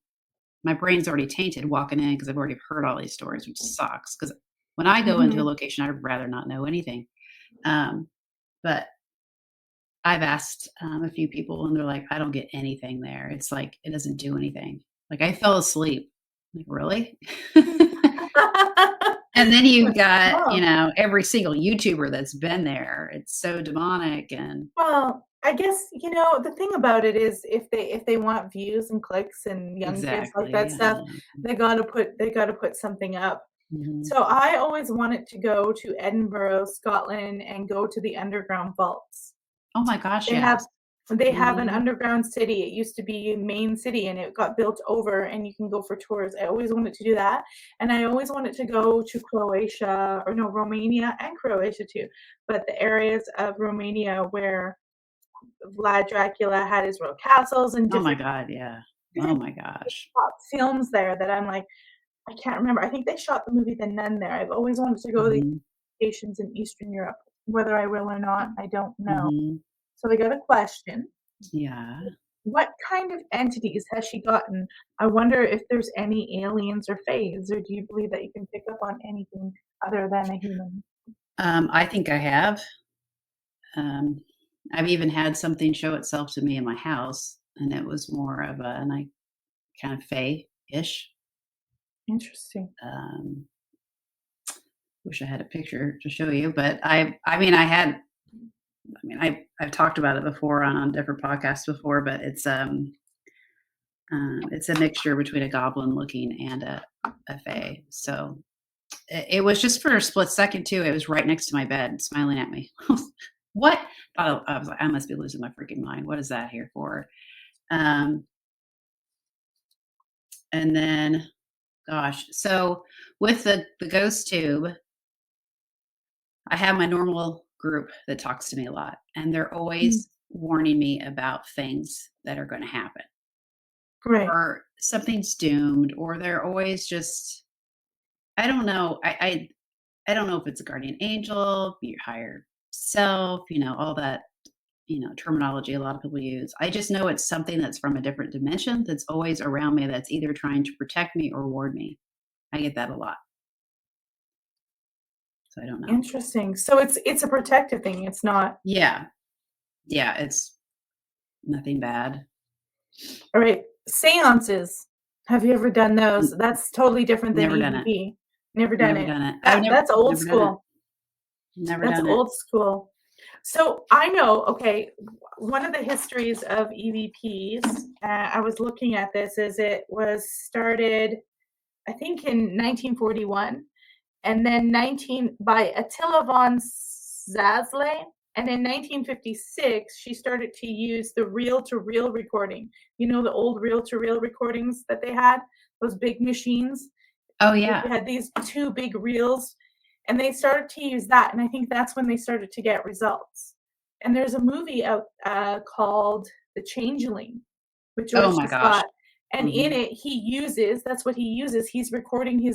my brain's already tainted walking in because I've already heard all these stories, which sucks. Because when I go into a mhm. location, I'd rather not know anything. Um, but I've asked a few people, and they're like, "I don't get anything there. It's like it doesn't do anything." Like I fell asleep. Like really? And then you've got Oh. every single YouTuber that's been there. It's so demonic, and Well, I guess, the thing about it is if they want views and clicks and young kids like exactly. that stuff, Yeah. they gotta put something up. Mhm. So I always wanted to go to Edinburgh, Scotland, and go to the underground vaults. Oh my gosh, They have yes. they have an Mhm. underground city. It used to be a main city, and it got built over, and you can go for tours. I always wanted to do that, and I always wanted to go to Croatia or no, Romania and Croatia too, but the areas of Romania where Vlad Dracula had his real castles and Oh my different god, yeah. Oh different my gosh. shot films there that I'm like, I can't remember. I think they shot the movie The Nun there. I've always wanted to go to these Mhm. locations in Eastern Europe. Whether I will or not, I don't know. Mhm. So I got a question. Yeah. What kind of entities has she gotten? I wonder if there's any aliens or fays, or do you believe that you can pick up on anything other than a human? I think I have. Um, I've even had something show itself to me in my house, and it was more of a like kind of fey-ish. Interesting. Um, wish I had a picture to show you, but I mean, I had. I mean, I've talked about it before on different podcasts before, but it's a mixture between a goblin looking and a fae. So it was just for a split second too. It was right next to my bed, smiling at me. What? I was like, I must be losing my freaking mind. What is that here for? Um, and then, gosh, so with the ghost tube, I have my normal group that talks to me a lot, and they're Mhm. always warning me about things that are going to happen. Right. or something's doomed, or they're always just, I don't know. I don't know if it's a guardian angel, your higher self, all that, terminology a lot of people use. I just know it's something that's from a different dimension that's always around me that's either trying to protect me or ward me. I get that a lot. So I don't know. Interesting. So it's a protective thing. It's not. Yeah. Yeah, it's nothing bad. All right. Seances. Have you ever done those? That's totally different than Never done it. EVP. Never done Never it. done it. That's old never done it. school. Never That's done old school. So I know, okay, one of the histories of EVPs, I was looking at this, is it was started, I think, in 1941, and then by Attila von Zasley, and in 1956, she started to use the reel-to-reel recording. You know, the old reel-to-reel recordings that they had, those big machines? Oh, You yeah. had these two big reels, and they started to use that, and I think that's when they started to get results. And there's a movie out called The Changeling with Oh George my C. gosh. Scott, and in Mhm. it, that's what he uses. He's recording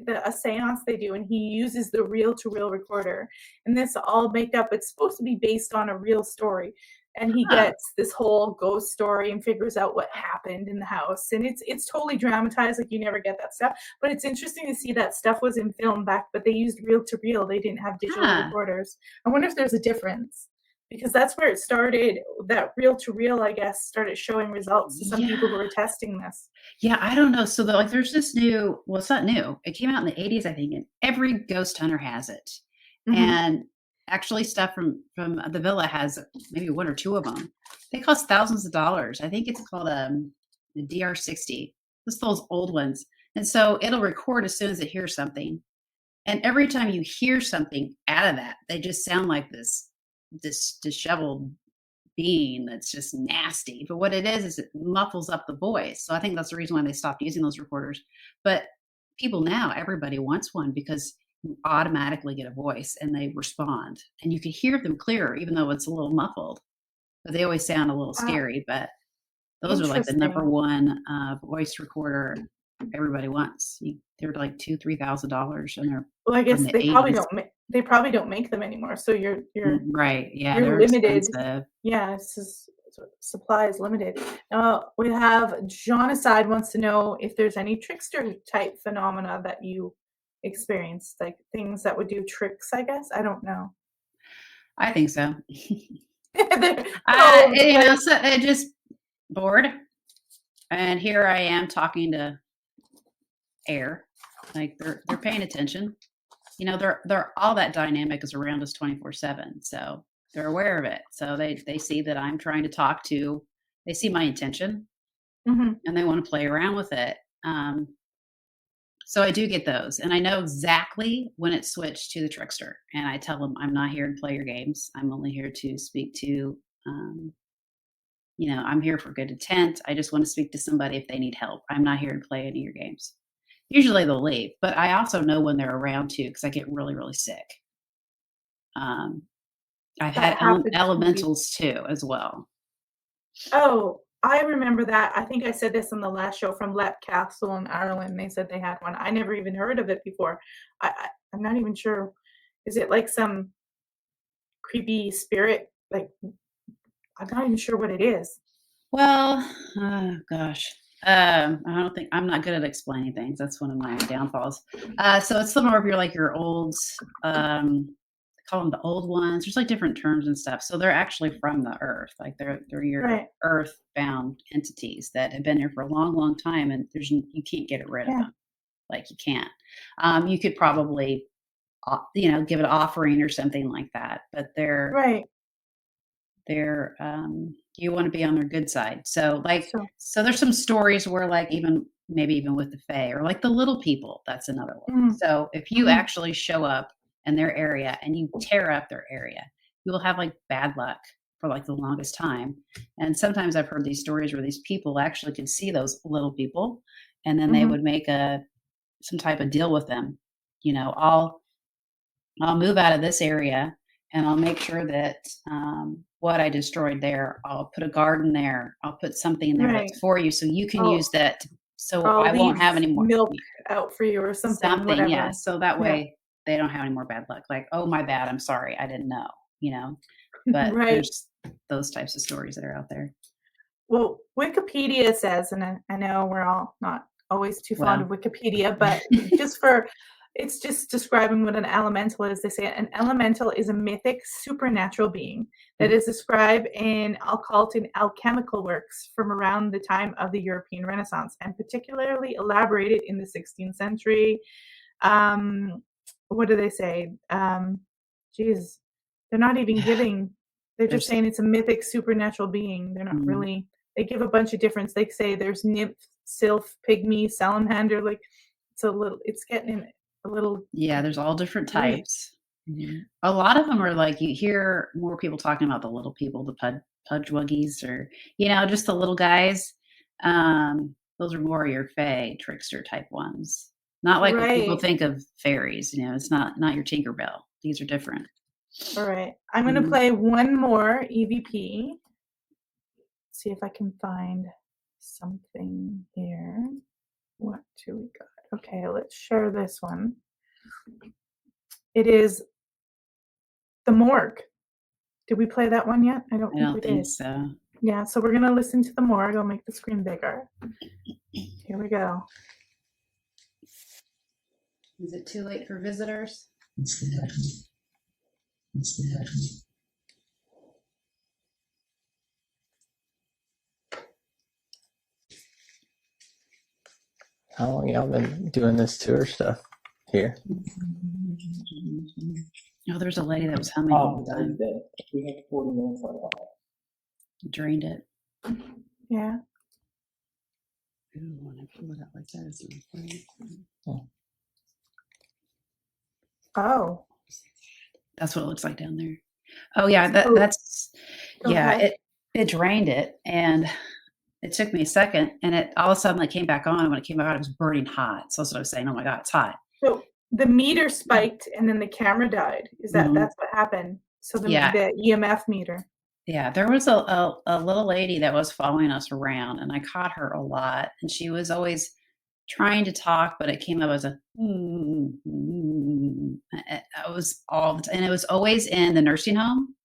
a seance they do, and he uses the reel-to-reel recorder. And this all made up. It's supposed to be based on a real story, and he Huh. gets this whole ghost story and figures out what happened in the house. And it's totally dramatized, like you never get that stuff. But it's interesting to see that stuff was in film back, but they used reel-to-reel. They didn't have digital Huh. recorders. I wonder if there's a difference. Because that's where it started, that reel-to-reel, I guess, started showing results to some people who Yeah. were testing this. Yeah, I don't know. So there's this new, well, it's not new. It came out in the 80s, I think, and every ghost hunter has it. Mhm. And actually stuff from the villa has maybe one or two of them. They cost thousands of dollars. I think it's called the DR60. Just those old ones. And so it'll record as soon as it hears something. And every time you hear something out of that, they just sound like this disheveled being that's just nasty. But what it is it muffles up the voice. So I think that's the reason why they stopped using those recorders. But people now, everybody wants one because you automatically get a voice and they respond. And you can hear them clearer, even though it's a little muffled. But they always sound a little Wow, scary. But those are like the number interesting. one voice recorder everybody wants. They're like $2,000-$3,000 and they're Well, I from guess the 80s. they probably don't make them anymore, so Right. Yeah, you're they're limited. expensive. Yeah, it's just supply is limited. We have John Aside wants to know if there's any trickster type phenomena that you experienced, like things that would do tricks, I guess. I don't know. I think so. They're all over the place. So I just bored, and here I am talking to air. Like they're paying attention. They're all that dynamic is around us 24/7. So they're aware of it. So they see that I'm trying to talk to. They see my intention, Mhm. and they want to play around with it. So I do get those, and I know exactly when it's switched to the trickster. And I tell them, I'm not here to play your games. I'm only here to speak to. I'm here for good intent. I just want to speak to somebody if they need help. I'm not here to play any of your games. Usually they'll leave, but I also know when they're around too because I get really, really sick. I've That had happens to me. elementals too as well. Oh, I remember that. I think I said this on the last show from Lep Castle in Ireland. They said they had one. I never even heard of it before. I'm not even sure. Is it like some creepy spirit? Like, I'm not even sure what it is. Well, oh gosh. I don't think I'm not good at explaining things. That's one of my downfalls. So it's some more of your old, call them the old ones. There's like different terms and stuff. So they're actually from the earth. Like they're your Right. earth-bound entities that have been here for a long, long time, and you can't get rid of Yeah. them. Like you can't. You could probably, give an offering or something like that, but Right. you want to be on their good side. So So, there's some stories where like maybe even with the Fae or like the little people, that's another one. mm, So if you mhm, actually show up in their area and you tear up their area, you will have like bad luck for like the longest time. And sometimes I've heard these stories where these people actually could see those little people and then they mhm, would make some type of deal with them. I'll move out of this area and I'll make sure that what I destroyed there. I'll put a garden there. I'll put something in there Right. that's for you, so you can I'll- use that. So I'll I won't leave have any more milk out for you or something, whatever. yeah. So that Yeah. way they don't have any more bad luck. Like, oh, my bad. I'm sorry. I didn't know, but Right. there's those types of stories that are out there. Well, Wikipedia says, and I know we're all not always too fond of Wikipedia, but it's just describing what an elemental is. They say an elemental is a mythic supernatural being that is described in occult and alchemical works from around the time of the European Renaissance, and particularly elaborated in the 16th century. What do they say? Geez, they're not even giving. They're just saying it's a mythic supernatural being. They're not really. They give a bunch of difference. They say there's nymph, sylph, pygmy, salamander. Like it's getting a little. Yeah, there's all different types. Mm-hmm. A lot of them are like, you hear more people talking about the little people, the pudgewuggies, or just the little guys. Those are more your fae trickster type ones. Not like what people think of fairies. It's not your Tinkerbell. These are different. All right, I'm going to play one more EVP. See if I can find something here. What do we got? Okay, let's share this one. It is The Morgue. Did we play that one yet? I don't think we did. So. Yeah, so we're going to listen to The Morgue. I'll make the screen bigger. Here we go. Is it too late for visitors? How long y'all been doing this tour stuff here? Oh, there's a lady that was humming all the time. We have 40 minutes on that. Drained it. Yeah. Ooh, when I pull it out like that, it's not Oh. That's what it looks like down there. Oh yeah, that's it drained it, and it took me a second, and it all of a sudden came back on. When it came out, it was burning hot. So that's what I was saying. Oh my God, it's hot. So the meter spiked, and then the camera died. Is that that's what happened? So the EMF meter. Yeah, there was a little lady that was following us around, and I caught her a lot, and she was always trying to talk, but it came up as a it was all the time, and it was always in the nursing home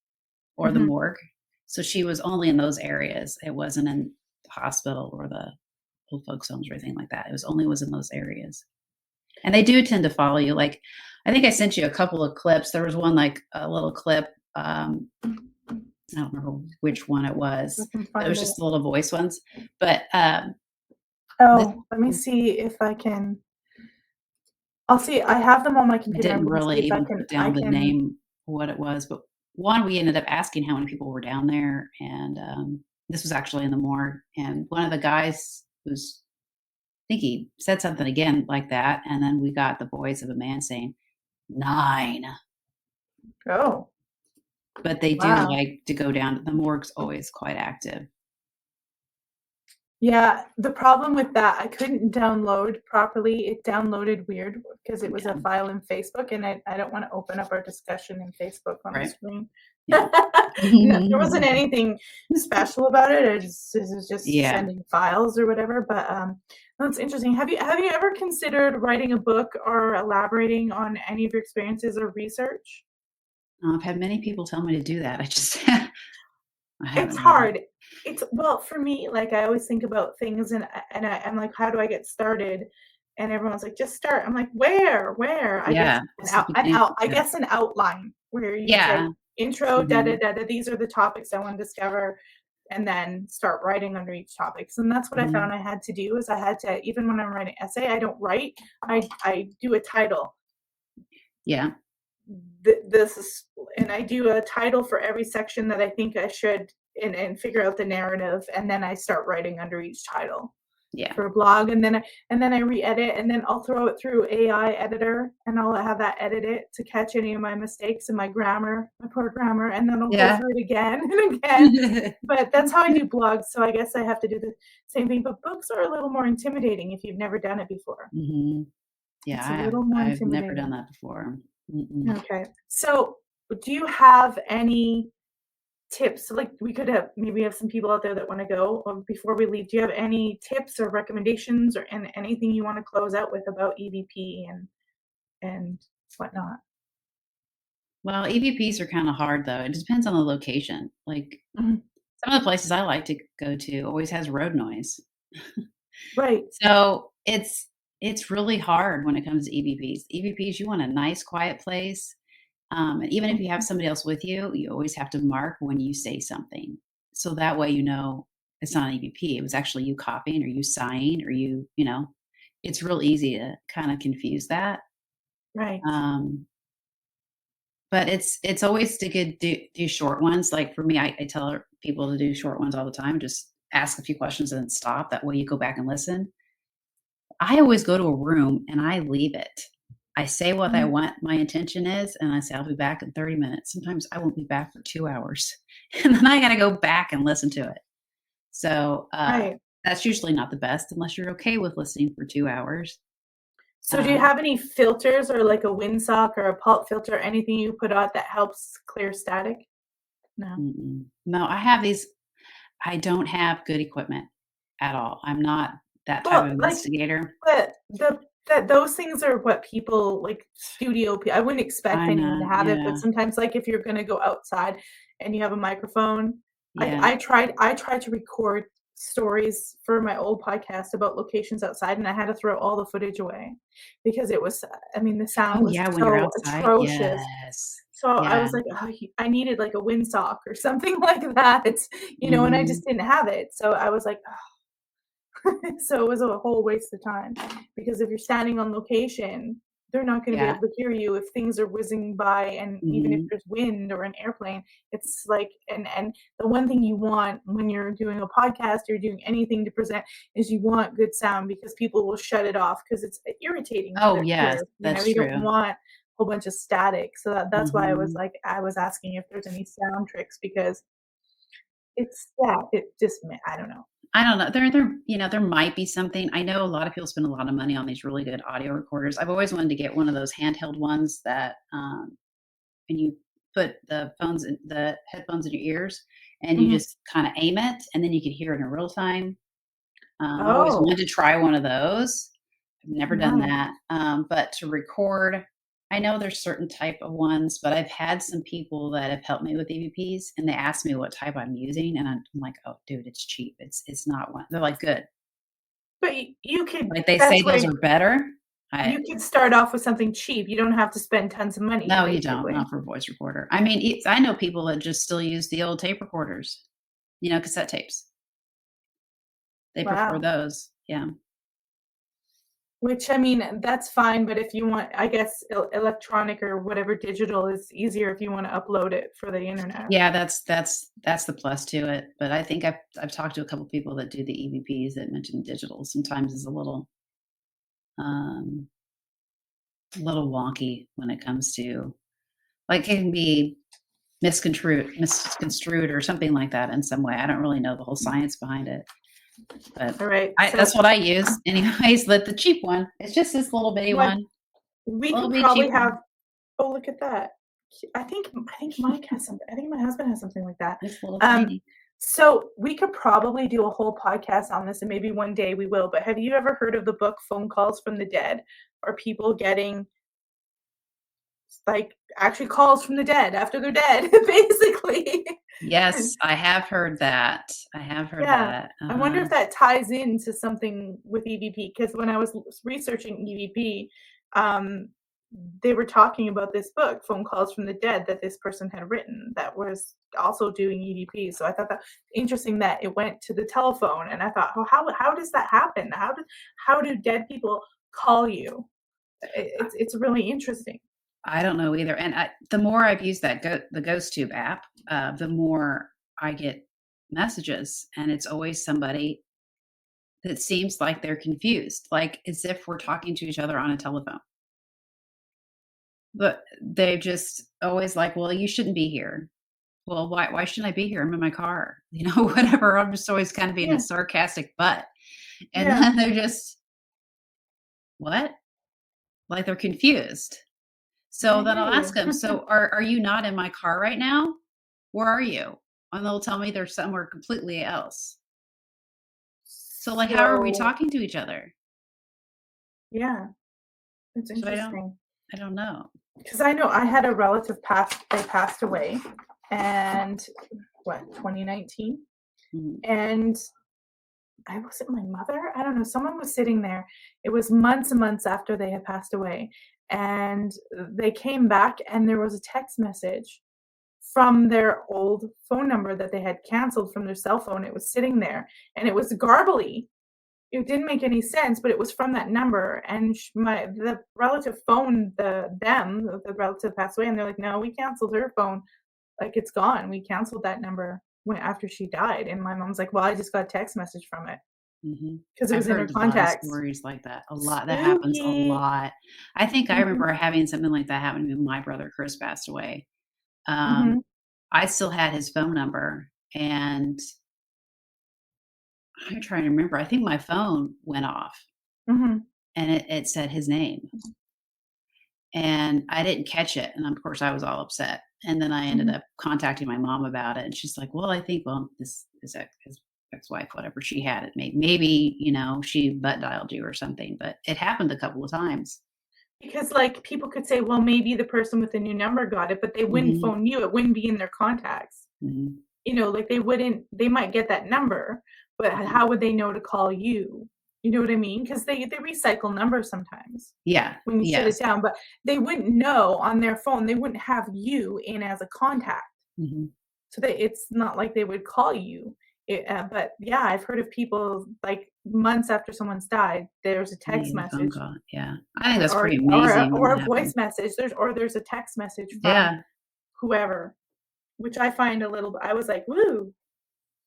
or the morgue. So she was only in those areas. It wasn't in the hospital or the old folks homes or anything like that. It was in those areas. And they do tend to follow you. Like, I think I sent you a couple of clips. There was one, a little clip. I don't remember which one it was. It was just the little voice ones. But let me see if I can. I'll see. I have them on my computer. I didn't really even put down the name, what it was. But one, we ended up asking how many people were down there. And this was actually in the morgue. And one of the guys who's, I think he said something again like that. And then we got the voice of a man saying 9. Oh. But they do like to go down. The morgue's always quite active. Yeah, the problem with that, I couldn't download properly. It downloaded weird because it was a file in Facebook, and I don't want to open up our discussion in Facebook on the screen. Yeah. No, there wasn't anything special about it. It was just sending files or whatever. But that's interesting. Have you ever considered writing a book or elaborating on any of your experiences or research? I've had many people tell me to do that. I just it's hard. For me, I always think about things and I'm like, how do I get started? And everyone's like, just start. I'm like, where? I guess an outline where you say intro, these are the topics I want to discover, and then start writing under each topic. And that's what I found I had to do is I had to, even when I'm writing an essay, I don't write, I do a title. Yeah. This is, and I do a title for every section that I think I should, and figure out the narrative, and then I start writing under each title. Yeah. For a blog, and then I re-edit, and then I'll throw it through AI editor, and I'll have that edit it to catch any of my mistakes in my grammar, my poor grammar, and then I'll go through it again and again. But that's how I do blogs, so I guess I have to do the same thing. But books are a little more intimidating if you've never done it before. Mm-hmm. Yeah, I've never done that before. Mm-mm. Okay. So do you have any tips? Like we could have some people out there that want to go. Before we leave, do you have any tips or recommendations or anything you want to close out with about EVP and whatnot? Well, EVPs are kind of hard though. It depends on the location. Like Mhm. some of the places I like to go to always has road noise. Right. So it's really hard when it comes to EVPs. EVPs, you want a nice, quiet place. And even if you have somebody else with you, you always have to mark when you say something. So that way you know it's not an EVP. It was actually you copying or you sighing or it's real easy to kind of confuse that. Right. Um, but it's always to do short ones. Like for me, I tell people to do short ones all the time. Just ask a few questions and then stop. That way you go back and listen. I always go to a room and I leave it. I say what I Mm. want my intention is, and I say, "I'll be back in 30 minutes." Sometimes I won't be back for 2 hours, and then I gotta go back and listen to it. So, Right. that's usually not the best unless you're okay with listening for 2 hours. So do you Um, have any filters or like a windsock or a pulp filter, anything you put out that helps clear static? No. no, I don't have good equipment at all. I'm not that type of Well, like investigator. the that those things are what people like I wouldn't expect I anyone to know, have it, but yeah, sometimes like if you're gonna go outside and you have a microphone, yeah. I tried to record stories for my old podcast about locations outside, and I had to throw all the footage away because it was I mean, the sound Oh, was yeah, when you're so outside, atrocious. yes. So I Yeah, was like, "Oh, I needed like a windsock or something like that," and I mhm, just didn't have it. So I was like, so it was a whole waste of time because if you're standing on location, they're not going to be yeah, able to hear you if things are whizzing by, and even if mhm. there's wind or an airplane, it's like and the one thing you want when you're doing a podcast or doing anything to present is you want good sound because people will shut it off because it's irritating to Oh, their yes, ears. that's You don't true. want a whole bunch of static. So that's why Mhm. I was asking if there's any sound tricks because it just I don't know. I don't know. There might be something. I know a lot of people spend a lot of money on these really good audio recorders. I've always wanted to get one of those handheld ones that, and you put the headphones in your ears, and you Mhm. just kinda aim it, and then you could hear it in real time. I've always Oh, wanted to try one of those. I've never done nice. that. But to record, I know there's certain type of ones, but I've had some people that have helped me with EVPs, and they ask me what type I'm using, and I'm like, "Oh, dude, it's cheap. It's not one." They're like, "Good." But you could Like they say that's those where are better. I you could start off with something cheap. You don't have to spend tons of money, No, you don't. basically. Not for a voice recorder. I mean, I know people that just still use the old tape recorders. Cassette tapes. They prefer Wow. those. Yeah. Which, I mean, that's fine, but if you want I guess electronic or whatever digital is easier if you wanna upload it for the internet. Yeah, that's the plus to it, but I think I've talked to a couple people that do the EVPs that mentioned digital sometimes is um, a little wonky when it comes to like, it can be misconstrued or something like that in some way. I don't really know the whole science behind it, but Alright, I so that's what I use anyways, the cheap one. It's just this little bitty what one, we little could bitty cheap probably one. have oh, look at that. I think Mike has something I think my husband has something like that. It's little Um, tiny. so we could probably do a whole podcast on this, and maybe one day we will, but have you ever heard of the book Phone Calls from the Dead? Or people getting, like, actually calls from the dead after they're dead, basically. Yes, I have heard that. I have heard Yeah. that. I wonder Uh-huh. if that ties into something with EVP. Because when I was researching EVP, um, they were talking about this book, Phone Calls from the Dead, that this person had written that was also doing EVP. So I thought that interesting that it went to the telephone, and I thought, "Oh, how does that happen? How do dead people call you?" It's really interesting. I don't know either, and the more I've used the GhostTube app, the more I get messages, and it's always somebody that seems like they're confused, like as if we're talking to each other on a telephone. But they're just always like, "Well, you shouldn't be here." "Well, why shouldn't I be here? I'm in my car." Whatever. I'm just always kind of being a Yeah, sarcastic butt, and yeah, then they're just, "What?" Like they're confused. I So then hear I'll ask you. them, "So are you not in my car right now? Where are you?" and they'll tell me they're somewhere completely else. So like, how are we So, talking to each other? Yeah, it's So interesting. I don't know. Because I know I had a relative they passed away, and 2019? Mhm. And was it my mother? I don't know. Someone was sitting there. It was months and months after they had passed away. And they came back, and there was a text message from their old phone number that they had canceled from their cell phone. It was sitting there, and it was garbly. It didn't make any sense, but it was from that number. And the relative phoned the relative passed away, and they're like, "No, we canceled her phone. Like, it's gone. We canceled that number when after she died." And my mom's like, "Well, I just got a text message from it because it I've was in her heard a lot of contacts." stories like that. A lot. That happens a Spooky. lot. I think I Mhm, remember having something like that happen when my brother Chris passed away. mhm, I still had his phone number, and I'm trying to remember. I think my phone went off, mhm, and it said his name, and I didn't catch it, and of course I was all upset. And then I ended mhm. up contacting my mom about it, and she's like, "Well, I think this his ex-wife, whatever she had it, maybe she butt dialed you or something." But it happened a couple of times. Because, like, people could say, "Well, maybe the person with the new number got it," but they wouldn't Hmm. phone you. It wouldn't be in their contacts. Hmm. Like, they might get that number, but Hmm. how would they know to call you? You know what I mean? Because they recycle numbers sometimes Yeah. when you shut it Yes. down, but they wouldn't know on their phone. They wouldn't have you in as a contact. Hmm. So it's not like they would call you. But yeah, I've heard of people like months after someone's died, there's a You text get a phone message call. Yeah. I think that's or pretty or a, amazing when or that a voice happens. message. There's a text message from Yeah. whoever, which I find a little. I was like, woo,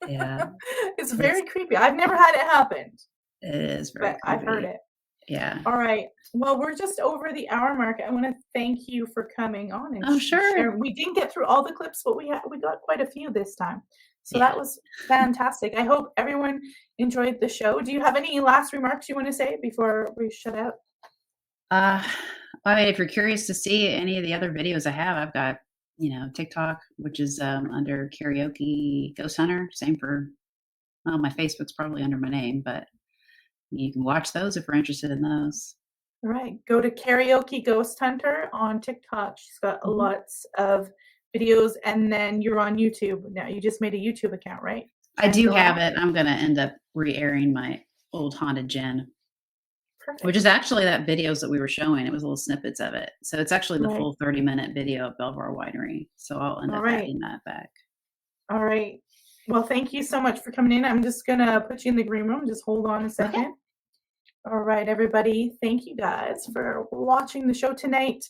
Yeah. it's It's very creepy. I've never had it happen, it is very but I've heard creepy. it. Yeah. All right. Well, we're just over the hour mark. I want to thank you for coming on and Oh, sure. sharing. We didn't get through all the clips, but we got quite a few this time. So Yeah. that was fantastic. I hope everyone enjoyed the show. Do you have any last remarks you want to say before we shut out? Uh, I mean, if you're curious to see any of the other videos I have, I've got, TikTok, which is under Karaoke Ghost Hunter. Same for, well, my Facebook's probably under my name, but you can watch those if you're interested in those. All right. Go to Karaoke Ghost Hunter on TikTok. She's got Mhm. lots of videos, and then you're on YouTube now. You just made a YouTube account, right? I Jenn do have Dorrell? it. I'm going to end up re-airing my old haunted Jenn, Perfect. which is actually that videos that we were showing. It was little snippets of it. So it's actually the Right. full 30-minute video of Belvoir Winery. So I'll end All up right. adding that back. All right. Well, thank you so much for coming in. I'm just gonna put you in the green room. Just hold on a second. Okay. All right, everybody. Thank you guys for watching the show tonight.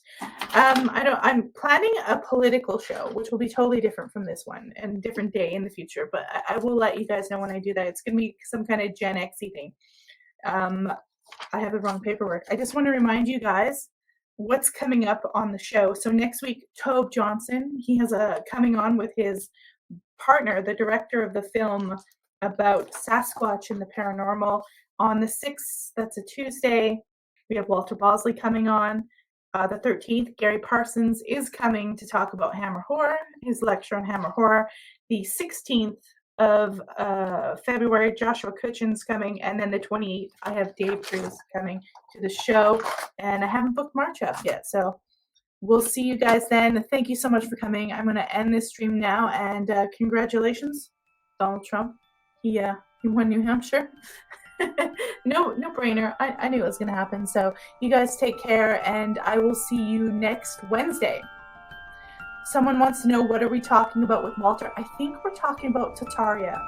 I'm planning a political show, which will be totally different from this one and different day in the future. But I will let you guys know when I do that. It's gonna be some kind of Gen X-y thing. I have the wrong paperwork. I just want to remind you guys what's coming up on the show. So next week, Tobe Johnson, he has a coming on with his partner, the director of the film about Sasquatch and the paranormal. On the 6th, that's a Tuesday, we have Walter Bosley coming on. The 13th, Gary Parsons is coming to talk about Hammer Horror, his lecture on Hammer Horror. The 16th of February, Joshua Cutchin's coming, and then the 28th, I have Dave Cruz coming to the show, and I haven't booked March up yet, so we'll see you guys then. Thank you so much for coming. I'm going to end this stream now, and congratulations, Donald Trump. He won New Hampshire. No brainer. I knew it was going to happen. So you guys take care, and I will see you next Wednesday. Someone wants to know, what are we talking about with Walter? I think we're talking about Tataria.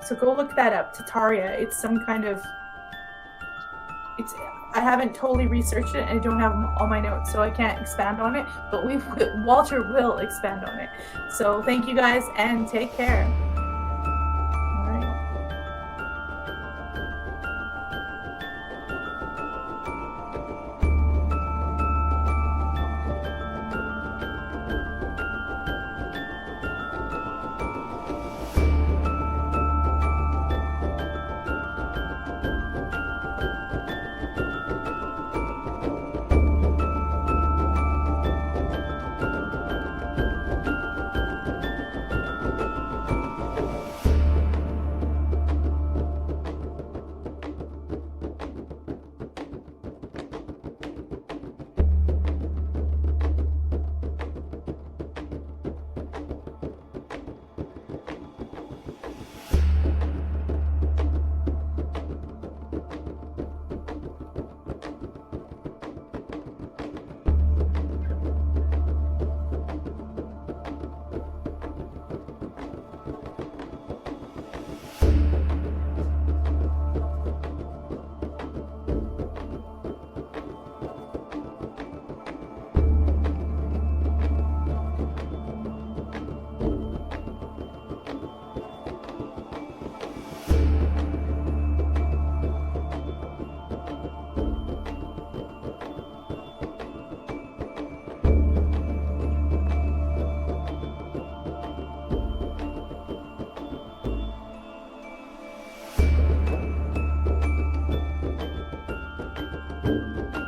So go look that up. Tataria. It's some kind of... I haven't totally researched it, and I don't have all my notes, so I can't expand on it, but Walter will expand on it. So thank you guys, and take care. Bye.